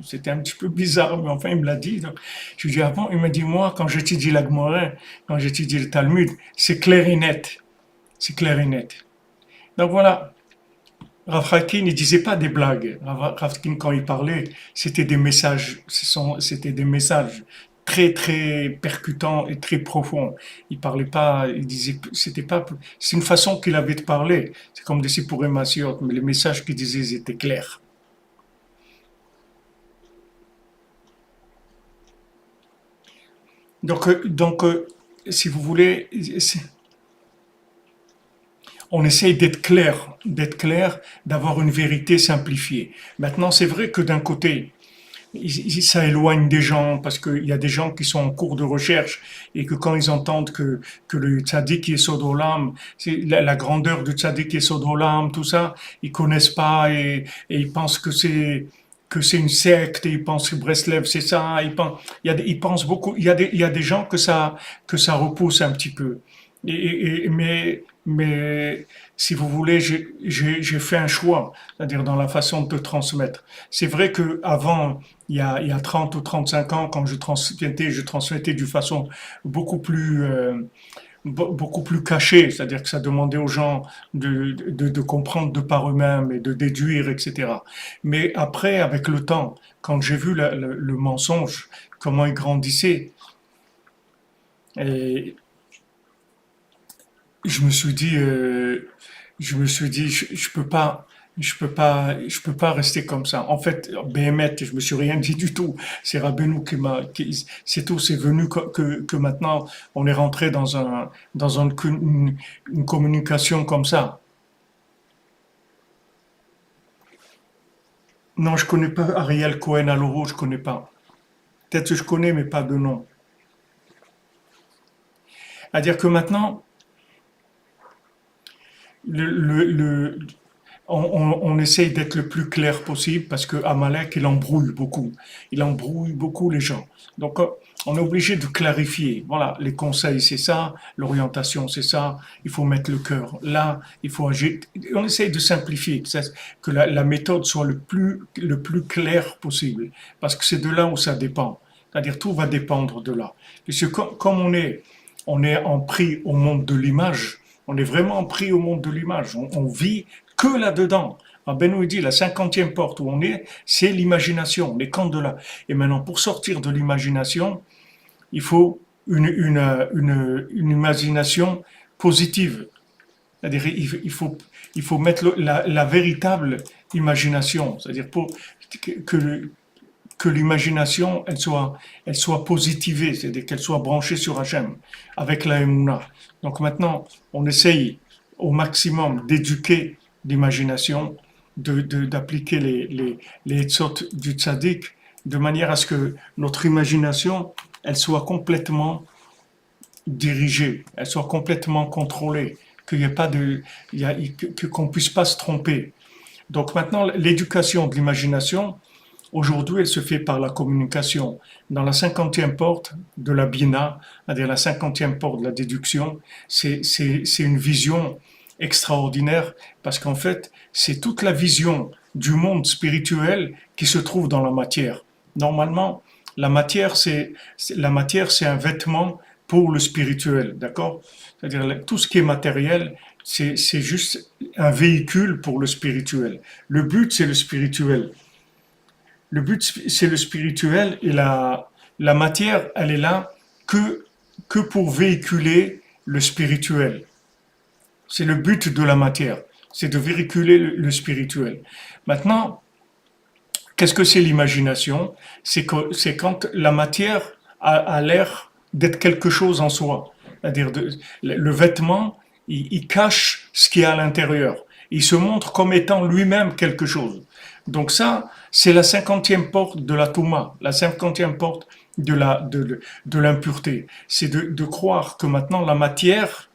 Speaker 1: c'était un petit peu bizarre, mais enfin il me l'a dit. Donc, je lui ai dit, ah bon, il m'a dit, moi, quand j'étudie la Gemara, quand j'étudie le Talmud, c'est clarinette. C'est clarinette. Donc voilà, Rav Chaikin, il disait pas des blagues. Rav Chaikin, quand il parlait, c'était des messages, c'était des messages très très percutants et très profonds. Il parlait pas, il disait, c'était pas, c'est une façon qu'il avait de parler. C'est comme des Sipurei Massiot, mais les messages qu'il disait, ils étaient clairs. Donc, si vous voulez, on essaye d'être clair, d'avoir une vérité simplifiée. Maintenant, c'est vrai que d'un côté, ça éloigne des gens parce qu'il y a des gens qui sont en cours de recherche et que quand ils entendent que le tzaddik est Sodolam, c'est la grandeur du tzaddik est Sodolam, tout ça, ils connaissent pas et ils pensent que c'est une secte et ils pensent que Breslev c'est ça, ils pensent beaucoup, il y a des gens que ça repousse un petit peu. Mais si vous voulez, j'ai fait un choix, c'est-à-dire dans la façon de transmettre. C'est vrai que avant, il y a 30 ou 35 ans, quand je transmettais d'une façon beaucoup plus, beaucoup plus cachée, c'est-à-dire que ça demandait aux gens de comprendre de par eux-mêmes et de déduire, etc. Mais après, avec le temps, quand j'ai vu le mensonge, comment il grandissait, et je me suis dit, je peux pas rester comme ça. En fait, Béhémet, je me suis rien dit du tout. C'est Rabbeinu c'est tout, c'est venu que maintenant on est rentré dans une communication comme ça. Non, je connais pas Ariel Cohen Aloro, je connais pas. Peut-être que je connais, mais pas de nom. C'est-à-dire que maintenant, le, on essaye d'être le plus clair possible parce que Amalek, il embrouille beaucoup. Il embrouille beaucoup les gens. Donc, on est obligé de clarifier. Voilà, les conseils, c'est ça. L'orientation, c'est ça. Il faut mettre le cœur là. Il faut agir. On essaye de simplifier, que la méthode soit le plus clair possible. Parce que c'est de là où ça dépend. C'est-à-dire, tout va dépendre de là. Puisque comme on est en pris au monde de l'image, on est vraiment pris au monde de l'image. On vit que là-dedans. Benoît dit, la cinquantième porte où on est, c'est l'imagination, les camps de là. Et maintenant, pour sortir de l'imagination, il faut une imagination positive. C'est-à-dire, il faut mettre la véritable imagination. C'est-à-dire, pour que, que l'imagination, elle soit positivée, c'est-à-dire qu'elle soit branchée sur Hachem, avec la Emouna. Donc maintenant, on essaye au maximum d'éduquer l'imagination, d'appliquer les etzot du tzaddik, de manière à ce que notre imagination, elle soit complètement dirigée, elle soit complètement contrôlée, qu'il n'y ait pas de, qu'on puisse pas se tromper. Donc maintenant, l'éducation de l'imagination, aujourd'hui, elle se fait par la communication. Dans la cinquantième porte de la Bina, c'est-à-dire la cinquantième porte de la déduction, c'est une vision extraordinaire parce qu'en fait, c'est toute la vision du monde spirituel qui se trouve dans la matière. Normalement, la matière, c'est un vêtement pour le spirituel, d'accord? C'est-à-dire tout ce qui est matériel, c'est juste un véhicule pour le spirituel. Le but, c'est le spirituel. Le but, c'est le spirituel et la matière, elle est là que pour véhiculer le spirituel. C'est le but de la matière, c'est de véhiculer le spirituel. Maintenant, qu'est-ce que c'est l'imagination? C'est quand la matière a l'air d'être quelque chose en soi. C'est-à-dire le vêtement, il cache ce qui est à l'intérieur. Il se montre comme étant lui-même quelque chose. Donc ça, c'est la cinquantième porte de la Touma, la cinquantième porte de l'impureté. C'est de croire que maintenant la matière,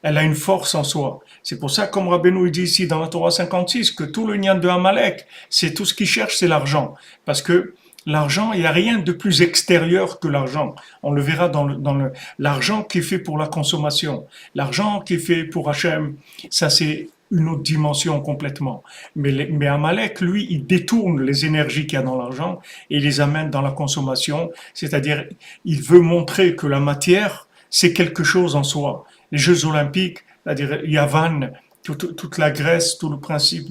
Speaker 1: elle a une force en soi. C'est pour ça, comme Rabbeinu dit ici dans la Torah 56, que tout le nian de Amalek, c'est tout ce qu'il cherche, c'est l'argent. Parce que L'argent, il n'y a rien de plus extérieur que l'argent. On le verra l'argent qui est fait pour la consommation. L'argent qui est fait pour Hachem, ça c'est une autre dimension complètement. Mais Amalek, lui, il détourne les énergies qu'il y a dans l'argent et il les amène dans la consommation. C'est-à-dire, il veut montrer que la matière, c'est quelque chose en soi. Les Jeux Olympiques, c'est-à-dire Yavan, toute la Grèce, tout le principe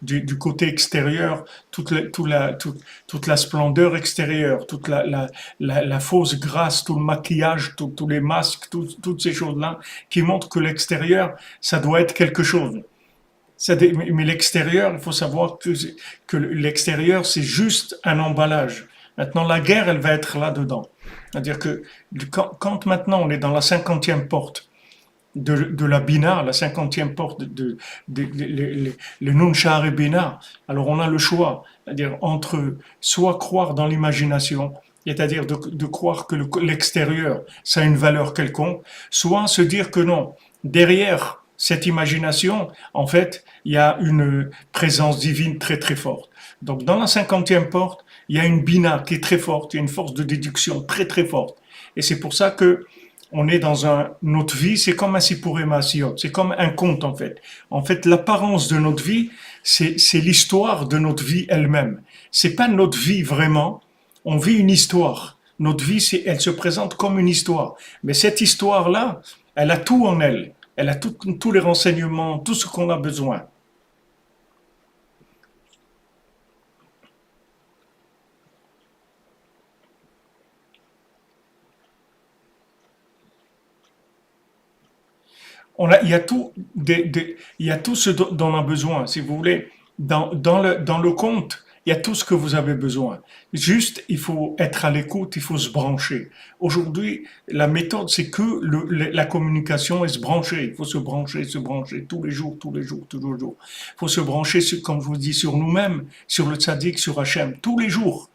Speaker 1: du côté extérieur, toute la splendeur extérieure, toute la fausse grâce, tout le maquillage, tous les masques, toutes ces choses-là qui montrent que l'extérieur, ça doit être quelque chose. Mais l'extérieur, il faut savoir que l'extérieur, c'est juste un emballage. Maintenant, la guerre, elle va être là-dedans. C'est-à-dire que quand maintenant on est dans la 50e porte, de la Bina, la 50e porte le Nun Sha'arei Bina. Alors on a le choix, c'est-à-dire entre soit croire dans l'imagination, c'est-à-dire de croire que l'extérieur, ça a une valeur quelconque, soit se dire que non, derrière cette imagination, en fait, il y a une présence divine très très forte. Donc dans la 50e porte, il y a une Bina qui est très forte, il y a une force de déduction très très forte. Et c'est pour ça que on est dans notre vie, c'est comme un Sipuré Maasiot, c'est comme un conte en fait. En fait, l'apparence de notre vie, c'est l'histoire de notre vie elle-même. C'est pas notre vie vraiment. On vit une histoire. Notre vie, elle se présente comme une histoire. Mais cette histoire-là, elle a tout en elle. Elle a tous les renseignements, tout ce qu'on a besoin. Il y a il y a tout ce dont on a besoin, si vous voulez. Dans le compte, il y a tout ce que vous avez besoin. Juste, il faut être à l'écoute, il faut se brancher. Aujourd'hui, la méthode, c'est que la communication est se brancher. Il faut se brancher tous les jours, tous les jours, tous les jours. Il faut se brancher, comme je vous dis, sur nous-mêmes, sur le tzaddik, sur Hachem, tous les jours.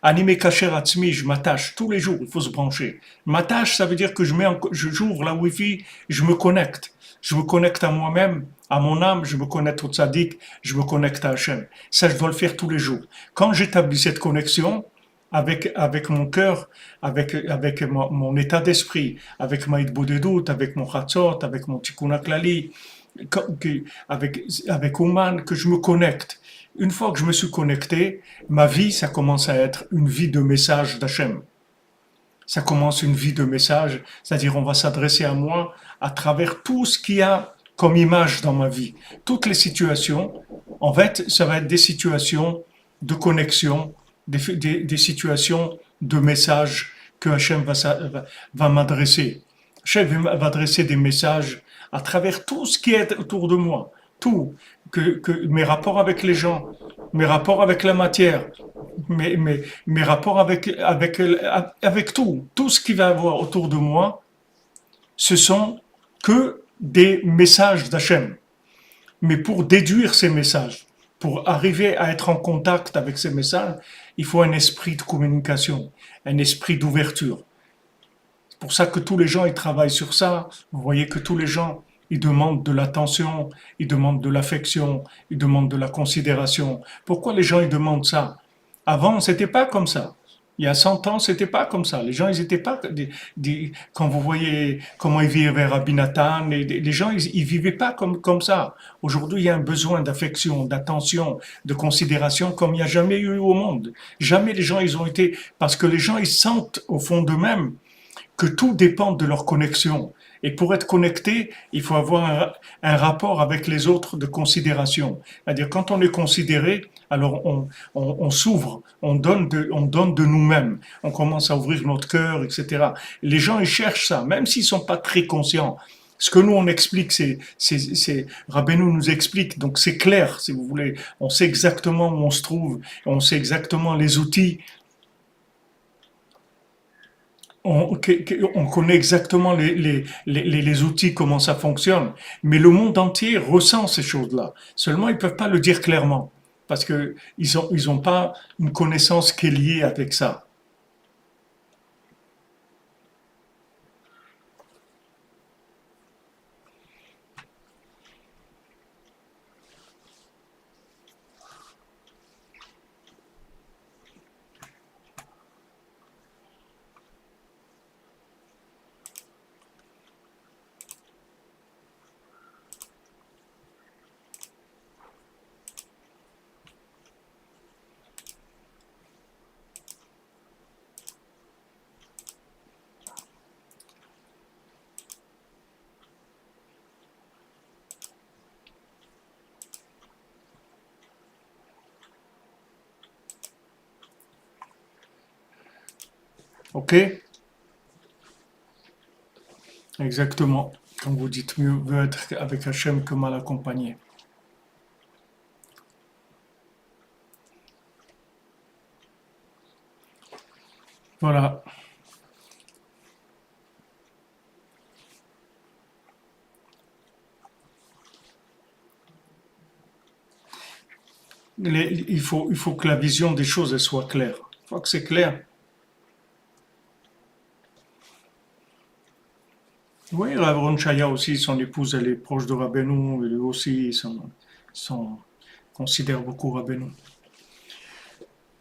Speaker 1: Animé Kacher Atzmi, je m'attache tous les jours, il faut se brancher. M'attache, ça veut dire que j'ouvre la Wi-Fi, je me connecte. Je me connecte à moi-même, à mon âme, je me connecte au tzaddik, je me connecte à Hachem. Ça, je dois le faire tous les jours. Quand j'établis cette connexion avec mon cœur, avec mon état d'esprit, avec ma Bodedut, avec mon Chatzot, avec mon Tikkun HaKlali, avec Ouman, que je me connecte. Une fois que je me suis connecté, ma vie, ça commence à être une vie de message d'Hachem. Ça commence une vie de message, c'est-à-dire on va s'adresser à moi à travers tout ce qu'il y a comme image dans ma vie. Toutes les situations, en fait, ça va être des situations de connexion, des situations de message que Hachem va m'adresser. Hachem va adresser des messages à travers tout ce qui est autour de moi. Tout. Mes rapports avec les gens, mes rapports avec la matière, mes rapports avec tout. Tout ce qui va avoir autour de moi, ce sont que des messages d'Hachem. Mais pour déduire ces messages, pour arriver à être en contact avec ces messages, il faut un esprit de communication, un esprit d'ouverture. C'est pour ça que tous les gens, ils travaillent sur ça. Vous voyez que tous les gens, ils demandent de l'attention, ils demandent de l'affection, ils demandent de la considération. Pourquoi les gens, ils demandent ça? Avant, c'était pas comme ça. Il y a 100 ans, c'était pas comme ça. Les gens, ils étaient pas quand vous voyez comment ils vivaient à Binatan, les gens, ils vivaient pas comme ça. Aujourd'hui, il y a un besoin d'affection, d'attention, de considération comme il n'y a jamais eu au monde. Jamais les gens, ils ont été, parce que les gens, ils sentent au fond d'eux-mêmes que tout dépend de leur connexion. Et pour être connecté, il faut avoir un rapport avec les autres de considération. C'est-à-dire, quand on est considéré, alors on s'ouvre, on donne de nous-mêmes, on commence à ouvrir notre cœur, etc. Les gens, ils cherchent ça, même s'ils sont pas très conscients. Ce que nous, on explique, Rabbeinu nous explique, donc c'est clair, si vous voulez. On sait exactement où on se trouve, on sait exactement les outils on connaît exactement les outils, comment ça fonctionne, mais le monde entier ressent ces choses-là. Seulement, ils ne peuvent pas le dire clairement, parce qu'ils ont pas une connaissance qui est liée avec ça. Ok? Exactement. Quand vous dites mieux vaut être avec Hachem que mal accompagné. Voilà. Il faut que la vision des choses elle soit claire. Une fois que c'est clair, oui, Ravron Chaya aussi, son épouse, elle est proche de Rabbeinu, et lui aussi, sont- considère beaucoup Rabbeinu.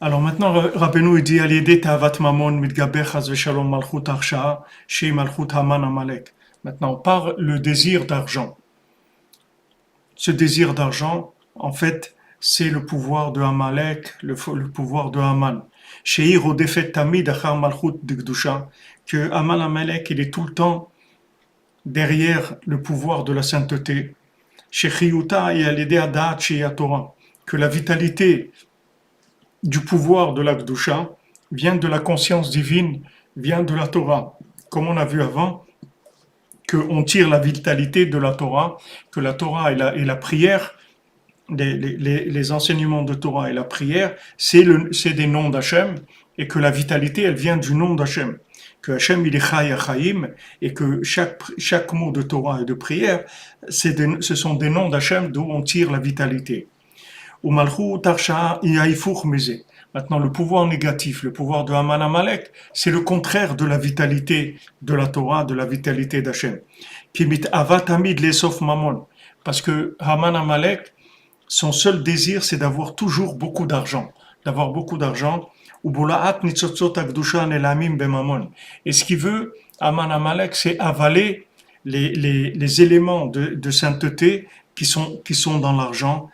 Speaker 1: Alors maintenant, Rabbeinu il dit Aliédé ta'avat mamon mitgaber chas v'shalom malchut arsha chez malchut haman amalek. Maintenant, on parle le désir d'argent. Ce désir d'argent, en fait, c'est le pouvoir de Amalek, le pouvoir de Haman. Sheir au défait tamid achar malchut de que Haman Amalek, il est tout le temps derrière le pouvoir de la sainteté. Shechiyuta et al Torah, que la vitalité du pouvoir de l'Akdusha vient de la conscience divine, vient de la Torah. Comme on a vu avant, qu'on tire la vitalité de la Torah, que la Torah et la prière, les enseignements de Torah et la prière, c'est des noms d'Hachem, et que la vitalité, elle vient du nom d'Hachem. Que Hachem, il est Chai Chaim, et que chaque mot de Torah et de prière, ce sont des noms d'Hachem d'où on tire la vitalité. Ou Malchut Tarsha Yaïfour Meze. Maintenant, le pouvoir négatif, le pouvoir de Haman Amalek, c'est le contraire de la vitalité de la Torah, de la vitalité d'Hachem. Kimit Avatamid Lesof Mamon. Parce que Haman Amalek, son seul désir, c'est d'avoir toujours beaucoup d'argent. D'avoir beaucoup d'argent. Ou Bolaat Nitzotzot Akdusha Nelamim Bemamon. Et ce qu'il veut, Haman Amalek, c'est avaler les éléments de sainteté qui sont dans l'argent,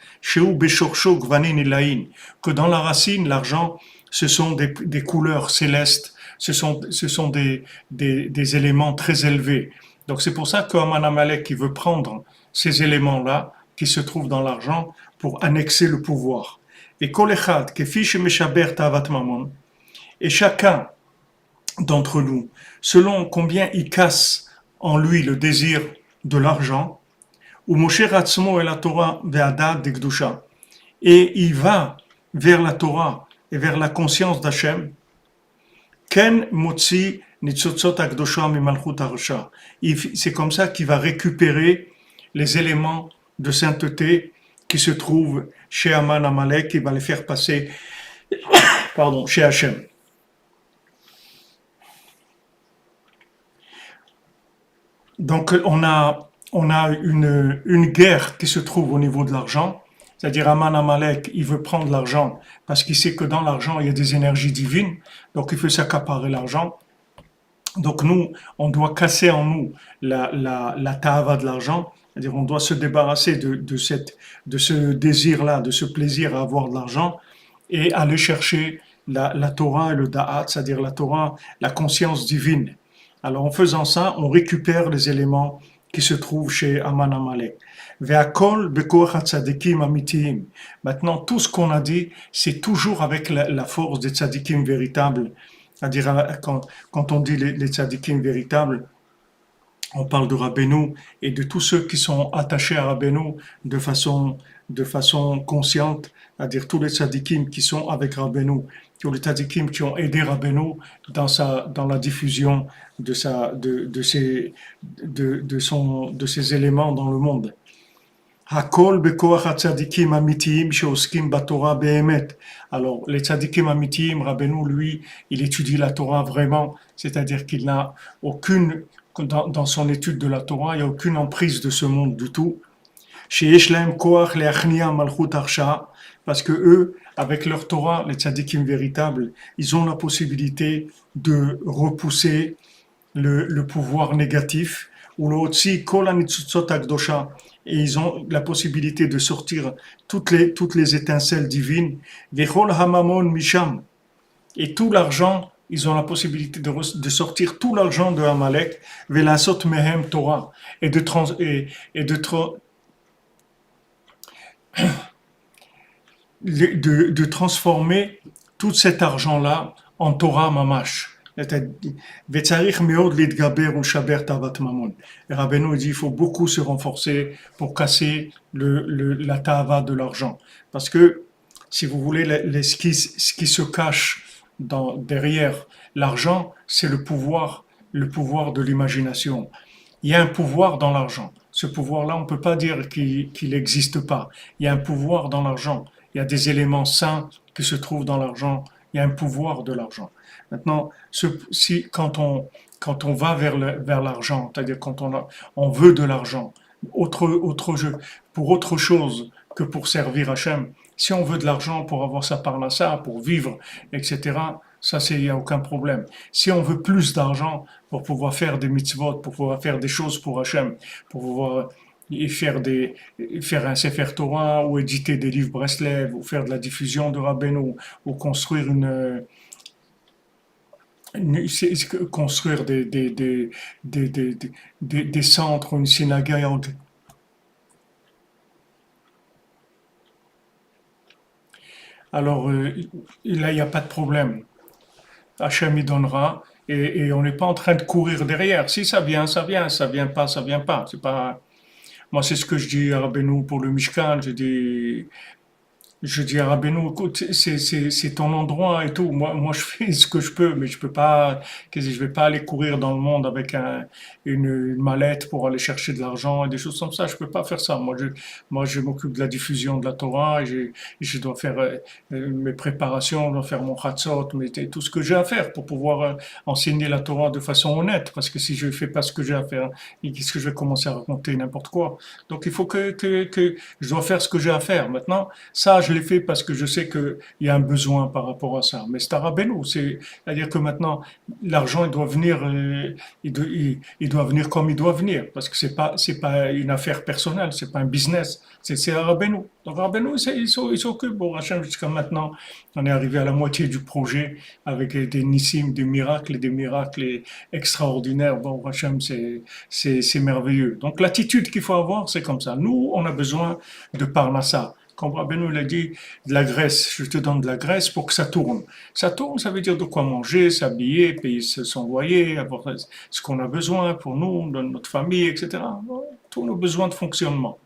Speaker 1: que dans la racine, l'argent, ce sont des couleurs célestes, ce sont des éléments très élevés. Donc c'est pour ça qu'Aman Amalek qui veut prendre ces éléments-là qui se trouvent dans l'argent pour annexer le pouvoir. Et Kolechad, Kefish Meshaber Tavat Mamon, et chacun d'entre nous, selon combien il casse en lui le désir de l'argent, ou Moshe Ratzmo et la Torah ve'adad de et il va vers la Torah et vers la conscience d'Hachem, Ken Motzi Nitzotzot Akdosha Mimalchut Arusha. C'est comme ça qu'il va récupérer les éléments de sainteté qui se trouvent chez Haman Amalek, il va les faire passer, chez Hachem. Donc on a une guerre qui se trouve au niveau de l'argent, c'est-à-dire Aman Amalek, il veut prendre l'argent parce qu'il sait que dans l'argent il y a des énergies divines, donc il veut s'accaparer l'argent. Donc nous, on doit casser en nous la ta'ava de l'argent, c'est-à-dire on doit se débarrasser de ce désir-là, de ce plaisir à avoir de l'argent et aller chercher la Torah et le Da'at, c'est-à-dire la Torah, la conscience divine. Alors en faisant ça, on récupère les éléments qui se trouvent chez Aman Amalek. Ve'akol bekoach hatzadikim amitiyim. Maintenant, tout ce qu'on a dit, c'est toujours avec la force des tzadikim véritables. C'est-à-dire, quand on dit les tzadikim véritables, on parle de Rabbeinu et de tous ceux qui sont attachés à Rabbeinu de façon consciente, c'est-à-dire tous les tzadikim qui sont avec Rabbeinu, tous les tzadikim qui ont aidé Rabbeinu dans la diffusion de ses éléments dans le monde. Hakol bekoach hatzadikim amitiyim sheoskim baTorah be'emet. Alors, les tzadikim amitiyim, Rabbeinu, lui, il étudie la Torah vraiment, c'est-à-dire qu'il n'a aucune, dans son étude de la Torah, il n'y a aucune emprise de ce monde du tout. Sheyesh lahem koach leachnia malchut arsha, parce que eux, avec leur Torah, les tzadikim véritables, ils ont la possibilité de repousser le pouvoir négatif, ou l'otsi kol hanitzutzot akdosha, et ils ont la possibilité de sortir toutes les étincelles divines, vechol hamamon misham, et tout l'argent, ils ont la possibilité de sortir tout l'argent de Amalek, velasot mehem Torah, et de transformer tout cet argent-là en Torah mamash, וצריך מאוד להתגבר ולשבר תאוות ממון. Et Rabbeinu dit il faut beaucoup se renforcer pour casser la tava de l'argent. Parce que, si vous voulez, ce qui se cache derrière l'argent, c'est le pouvoir de l'imagination. Il y a un pouvoir dans l'argent. Ce pouvoir-là, on ne peut pas dire qu'il n'existe pas. Il y a un pouvoir dans l'argent. Il y a des éléments sains qui se trouvent dans l'argent. Il y a un pouvoir de l'argent. Maintenant, quand on va vers l'argent, c'est-à-dire quand on veut de l'argent, autre jeu, pour autre chose que pour servir Hachem, si on veut de l'argent pour avoir sa parnassa, pour vivre, etc., ça, il n'y a aucun problème. Si on veut plus d'argent pour pouvoir faire des mitzvot, pour pouvoir faire des choses pour Hachem, pour pouvoir faire un Sefer Torah ou éditer des livres Breslev ou faire de la diffusion de Rabbeinu ou construire construire des centres, une synagogue. Alors là, il n'y a pas de problème. Hachem y donnera et on n'est pas en train de courir derrière. Si ça vient, ça vient. Ça vient pas, ça vient pas. C'est pas. Moi, c'est ce que je dis à Rabbeinu pour le Mishkan. Je dis à Rabbeinu, écoute, c'est ton endroit et tout. Moi, je fais ce que je peux, mais je peux pas, je vais pas aller courir dans le monde avec une mallette pour aller chercher de l'argent et des choses comme ça. Je peux pas faire ça. Moi, je m'occupe de la diffusion de la Torah et je dois faire mes préparations, je dois faire mon chatzot, tout ce que j'ai à faire pour pouvoir enseigner la Torah de façon honnête. Parce que si je fais pas ce que j'ai à faire, qu'est-ce que je vais commencer à raconter n'importe quoi? Donc, il faut que je dois faire ce que j'ai à faire. Maintenant, ça, je l'ai fait parce que je sais qu'il y a un besoin par rapport à ça. Mais c'est Arabello, c'est-à-dire que maintenant, l'argent, il doit venir, il doit venir comme il doit venir, parce que c'est pas une affaire personnelle, c'est pas un business, c'est Arabello. Donc Arabello, il s'occupe. Bon, Hachem, jusqu'à maintenant, on est arrivé à la moitié du projet avec des nissim, des miracles extraordinaires. Bon, Hachem, c'est merveilleux. Donc l'attitude qu'il faut avoir, c'est comme ça. Nous, on a besoin de Parnassa. Quand Rabbeinu l'a dit, de la graisse, je te donne de la graisse pour que ça tourne. Ça tourne, ça veut dire de quoi manger, s'habiller, payer son loyer, avoir ce qu'on a besoin pour nous, de notre famille, etc. Tous nos besoins de fonctionnement.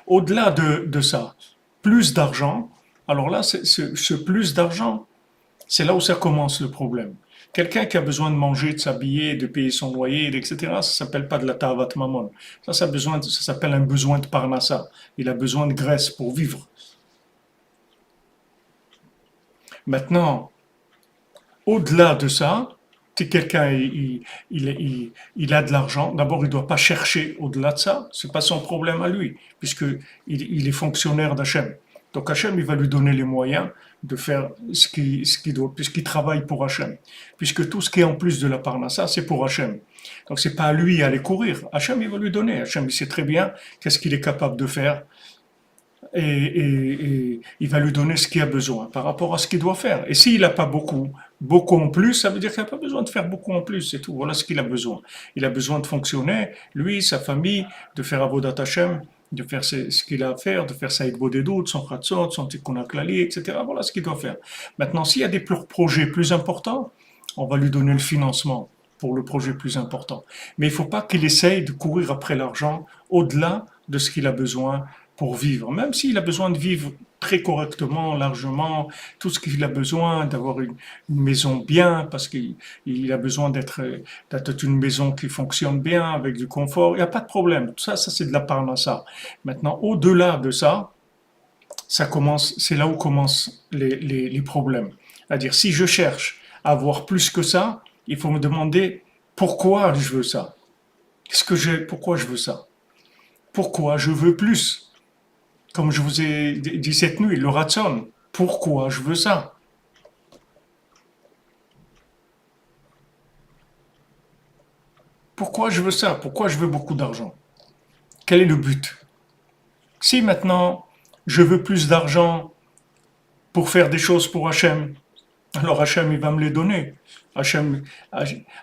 Speaker 1: Au-delà de ça, plus d'argent, alors là, ce plus d'argent, c'est là où ça commence le problème. Quelqu'un qui a besoin de manger, de s'habiller, de payer son loyer, etc., ça s'appelle pas de la tavat mammon. Ça s'appelle un besoin de parnassa. Il a besoin de graisse pour vivre. Maintenant, au-delà de ça, si quelqu'un il a de l'argent, d'abord il ne doit pas chercher au-delà de ça, c'est pas son problème à lui, puisque il est fonctionnaire d'Hachem. Donc Hachem, il va lui donner les moyens de faire ce qu'il doit, puisqu'il travaille pour Hachem. Puisque tout ce qui est en plus de la parnassa, c'est pour Hachem. Donc c'est pas à lui à aller courir. Hachem, il va lui donner. Hachem, il sait très bien qu'est-ce qu'il est capable de faire et il va lui donner ce qu'il a besoin par rapport à ce qu'il doit faire. Et s'il n'a pas beaucoup en plus, ça veut dire qu'il n'a pas besoin de faire beaucoup en plus, c'est tout. Voilà ce qu'il a besoin. Il a besoin de fonctionner, lui, sa famille, de faire Avodat Hashem, de faire ce qu'il a à faire, de faire Saïd Bodedou, son Khatsot, son Tikkun HaKlali, etc. Voilà ce qu'il doit faire. Maintenant, s'il y a des projets plus importants, on va lui donner le financement pour le projet plus important. Mais il ne faut pas qu'il essaye de courir après l'argent au-delà de ce qu'il a besoin pour vivre. Même s'il a besoin de vivre très correctement, largement, tout ce qu'il a besoin, d'avoir une maison bien, parce qu'il a besoin d'être une maison qui fonctionne bien, avec du confort, il n'y a pas de problème. Tout ça, c'est de la parnassa. Maintenant, au-delà de ça, c'est là où commencent les problèmes. C'est-à-dire, si je cherche à avoir plus que ça, il faut me demander pourquoi je veux ça. Pourquoi je veux ça? Pourquoi je veux plus? Comme je vous ai dit cette nuit, le ratson. Pourquoi je veux ça? Pourquoi je veux ça? Pourquoi je veux beaucoup d'argent? Quel est le but? Si maintenant je veux plus d'argent pour faire des choses pour Hachem, alors Hachem il va me les donner. Hachem,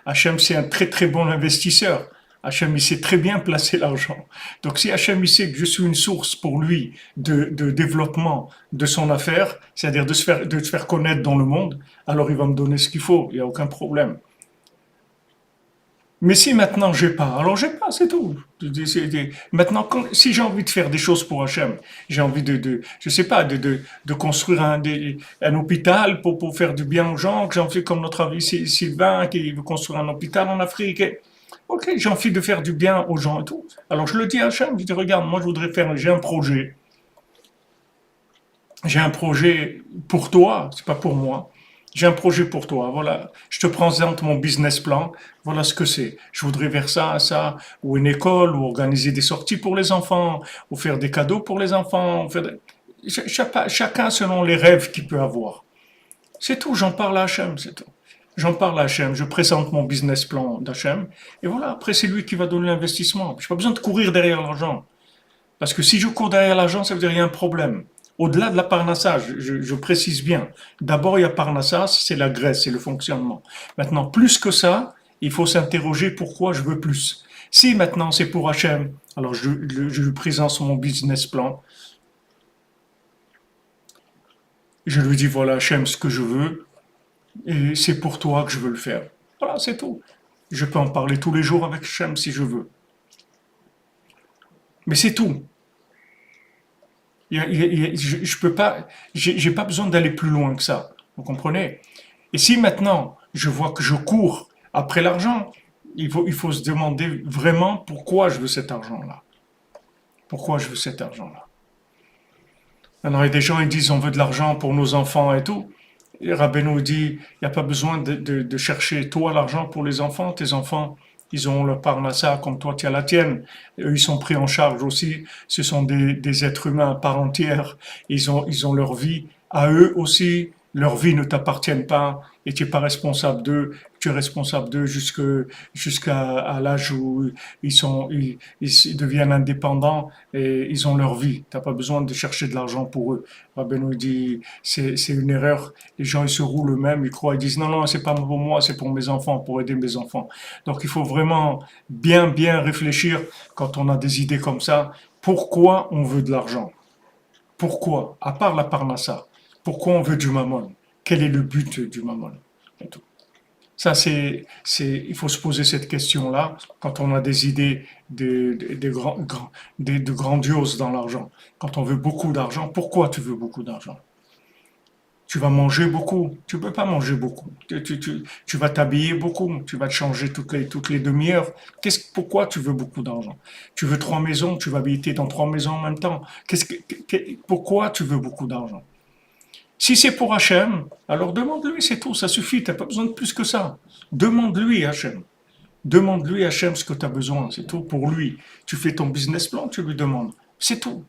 Speaker 1: Hachem c'est un très très bon investisseur. Hachem il sait très bien placer l'argent. Donc si Hachem il sait que je suis une source pour lui de développement de son affaire, c'est-à-dire de se faire connaître dans le monde, alors il va me donner ce qu'il faut, il n'y a aucun problème. Mais si maintenant j'ai pas, alors j'ai pas, c'est tout. Maintenant, si j'ai envie de faire des choses pour Hachem, j'ai envie je sais pas, de construire un hôpital pour faire du bien aux gens, que j'ai envie, comme notre ami Sylvain, qui veut construire un hôpital en Afrique. Ok, j'ai envie de faire du bien aux gens et tout. Alors je le dis à Hachem, je dis, regarde, moi je voudrais faire, j'ai un projet pour toi, c'est pas pour moi. J'ai un projet pour toi, voilà. Je te présente mon business plan, voilà ce que c'est. Je voudrais faire ça, ou une école, ou organiser des sorties pour les enfants, ou faire des cadeaux pour les enfants. Chacun selon les rêves qu'il peut avoir. C'est tout, j'en parle à Hachem, c'est tout. J'en parle à Hachem, je présente mon business plan d'Hachem, et voilà, après c'est lui qui va donner l'investissement. Je n'ai pas besoin de courir derrière l'argent. Parce que si je cours derrière l'argent, ça veut dire qu'il y a un problème. Au-delà de la parnassa, je précise bien. D'abord, il y a parnassa, c'est la graisse, c'est le fonctionnement. Maintenant, plus que ça, il faut s'interroger pourquoi je veux plus. Si maintenant c'est pour Hachem, alors je lui présente mon business plan, je lui dis voilà Hachem ce que je veux, et c'est pour toi que je veux le faire. Voilà, c'est tout. Je peux en parler tous les jours avec Hachem si je veux. Mais c'est tout. Je peux pas, j'ai pas besoin d'aller plus loin que ça. Vous comprenez? Et si maintenant je vois que je cours après l'argent, il faut se demander vraiment pourquoi je veux cet argent-là. Pourquoi je veux cet argent-là. Alors, il y a des gens ils disent on veut de l'argent pour nos enfants et tout. Et Rabbeinu dit il n'y a pas besoin de chercher toi l'argent pour les enfants. Tes enfants, ils ont leur parnassa comme toi tu as la tienne. Eux, ils sont pris en charge aussi. Ce sont des êtres humains à part entière. Ils ont leur vie à eux aussi. Leur vie ne t'appartient pas et tu n'es pas responsable d'eux. Tu es responsable d'eux jusqu'à à l'âge où ils deviennent indépendants et ils ont leur vie. Tu n'as pas besoin de chercher de l'argent pour eux. Rabbi nous dit, c'est une erreur. Les gens, ils se roulent eux-mêmes, ils croient, ils disent, non, non, c'est pas pour moi, c'est pour mes enfants, pour aider mes enfants. Donc, il faut vraiment bien réfléchir quand on a des idées comme ça. Pourquoi on veut de l'argent? Pourquoi? À part la parnassa. Pourquoi on veut du mammon? Quel est le but du mammon? Et tout. Ça, il faut se poser cette question-là quand on a des idées de grandioses dans l'argent. Quand on veut beaucoup d'argent, pourquoi tu veux beaucoup d'argent? Tu vas manger beaucoup. Tu ne peux pas manger beaucoup. Tu vas t'habiller beaucoup. Tu vas te changer toutes les demi-heures. Pourquoi tu veux beaucoup d'argent? Tu veux 3 maisons, tu vas habiter dans 3 maisons en même temps. Pourquoi tu veux beaucoup d'argent? Si c'est pour Hachem, alors demande-lui, c'est tout, ça suffit, tu n'as pas besoin de plus que ça. Demande-lui, Hachem. Demande-lui, Hachem, ce que tu as besoin, c'est tout pour lui. Tu fais ton business plan, tu lui demandes. C'est tout.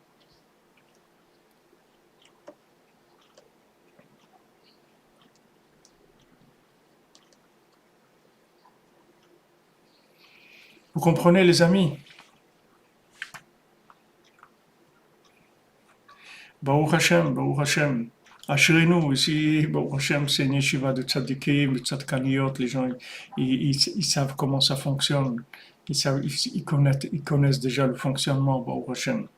Speaker 1: Vous comprenez, les amis? Baruch Hashem, Baruch Hashem. Ashrenu, ici, Baruch Hashem, c'est une yeshiva de tzadikim, de tzadkaniyot, les gens, ils savent comment ça fonctionne. Ils connaissent déjà le fonctionnement, Baruch Hashem.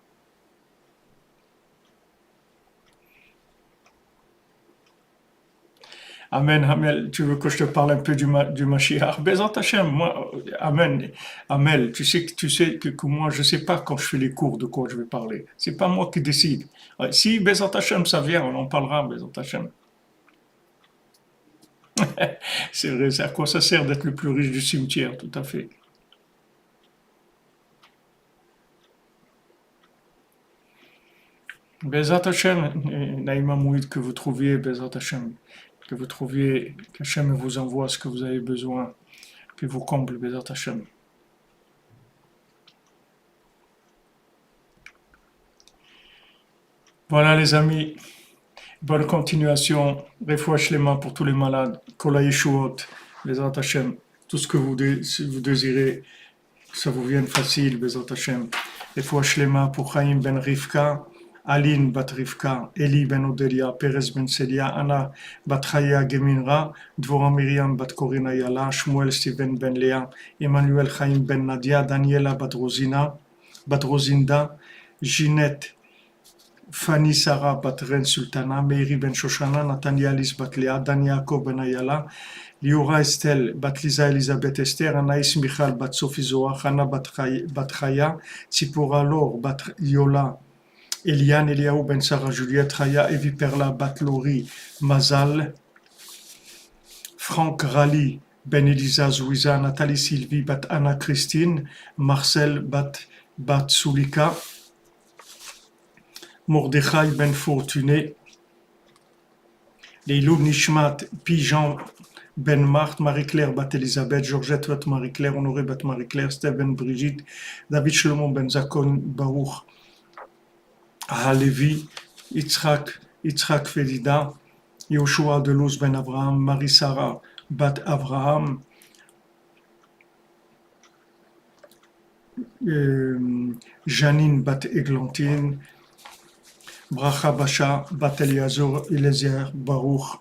Speaker 1: Amen, Amel, tu veux que je te parle un peu du Mashiach? Bezat Hashem, moi, Amen, Amel, tu sais que moi, je sais pas quand je fais les cours de quoi je vais parler. C'est pas moi qui décide. Ouais, si Bezat Hashem, ça vient, on en parlera, Bezat Hashem. C'est vrai, à quoi ça sert d'être le plus riche du cimetière, tout à fait. Bezat Hashem, Naïma Mouid, que vous trouviez, Bezat Hashem, que vous trouviez, qu'Hachem vous envoie ce que vous avez besoin, puis vous comble, Bezat Hashem. Voilà les amis, bonne continuation. Refouach les mains pour tous les malades. Kola Yeshuot, Bezat Hashem. Tout ce que si vous désirez, que ça vous vienne facile, Bezat Hashem. Refouach les mains pour Chaim ben Rivka, Aline bat Rivka, Eli ben Odelia, Perez ben Celia, Anna bat Chaya Geminra, Dvora Miriam bat Corina Yala, Shmuel Steven ben Léa, Emmanuel Chaim ben Nadia, Daniela bat Rosina, bat Rosinda, Ginette Fanny Sarah bat Ren Sultana, Meiri ben Shoshana, Natania Alice bat Léa, Dan Yaakov ben Ayala, Liora Estelle bat Lisa Elisabeth Esther, Anaïs Michal bat Sophie Zohar, Hannah bat Chaya, Tzipora Lor bat Yola, Eliane Eliaou ben Sarah Juliette, Raya Evi Perla bat Lori Mazal, Franck Rally ben Elisa Zouiza, Nathalie Sylvie bat Anna Christine, Marcel bat Sulika, Mordechai ben Fortuné, Leilou Nishmat Pijan ben Marthe, Marie-Claire bat Elisabeth, Georgette bat Marie-Claire, Honoré bat Marie-Claire, Steve ben Brigitte, David Shlomo ben Zakon Baruch Halevi, Yitzhak Felida, Yoshua de Luz ben Abraham, Marie-Sarah bat Abraham, Janine bat Églantine, Bracha Basha bat Eliezer Baruch,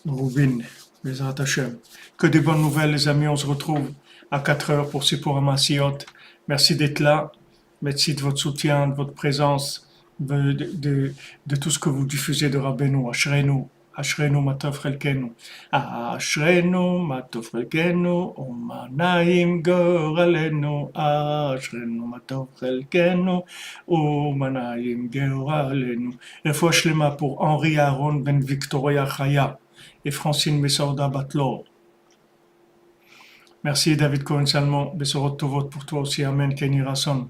Speaker 1: Rubin, Bezrat Hashem. Que des bonnes nouvelles, les amis. On se retrouve à 4 heures pour Sipur Masiot. Merci d'être là. Merci de votre soutien, de votre présence, de tout ce que vous diffusez de Rabbeinu. Ashrenu, Ashrenu Matov Chelkenu. Ashrenu Matov Chelkenu. Umanaim Goralenu. Ashrenu Matov Chelkenu. Umanaim Goralenu. Une fois Shlema pour Henri Aaron Ben Victoria Chaya et Francine Messorda Batlor. Merci David Cohen Salmon, Bessorot Tovot pour toi aussi, Amen, Kenny Rasson.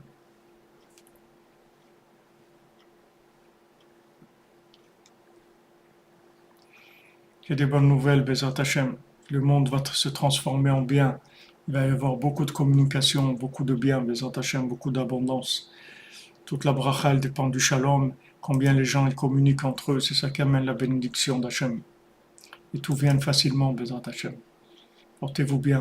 Speaker 1: Il y a des bonnes nouvelles, Bezat Hashem. Le monde va se transformer en bien. Il va y avoir beaucoup de communication, beaucoup de bien, Bezat Hashem, beaucoup d'abondance. Toute la bracha, elle dépend du shalom, combien les gens ils communiquent entre eux, c'est ça qui amène la bénédiction d'Hashem. Et tout vient facilement, Bezat Hashem. Portez-vous bien.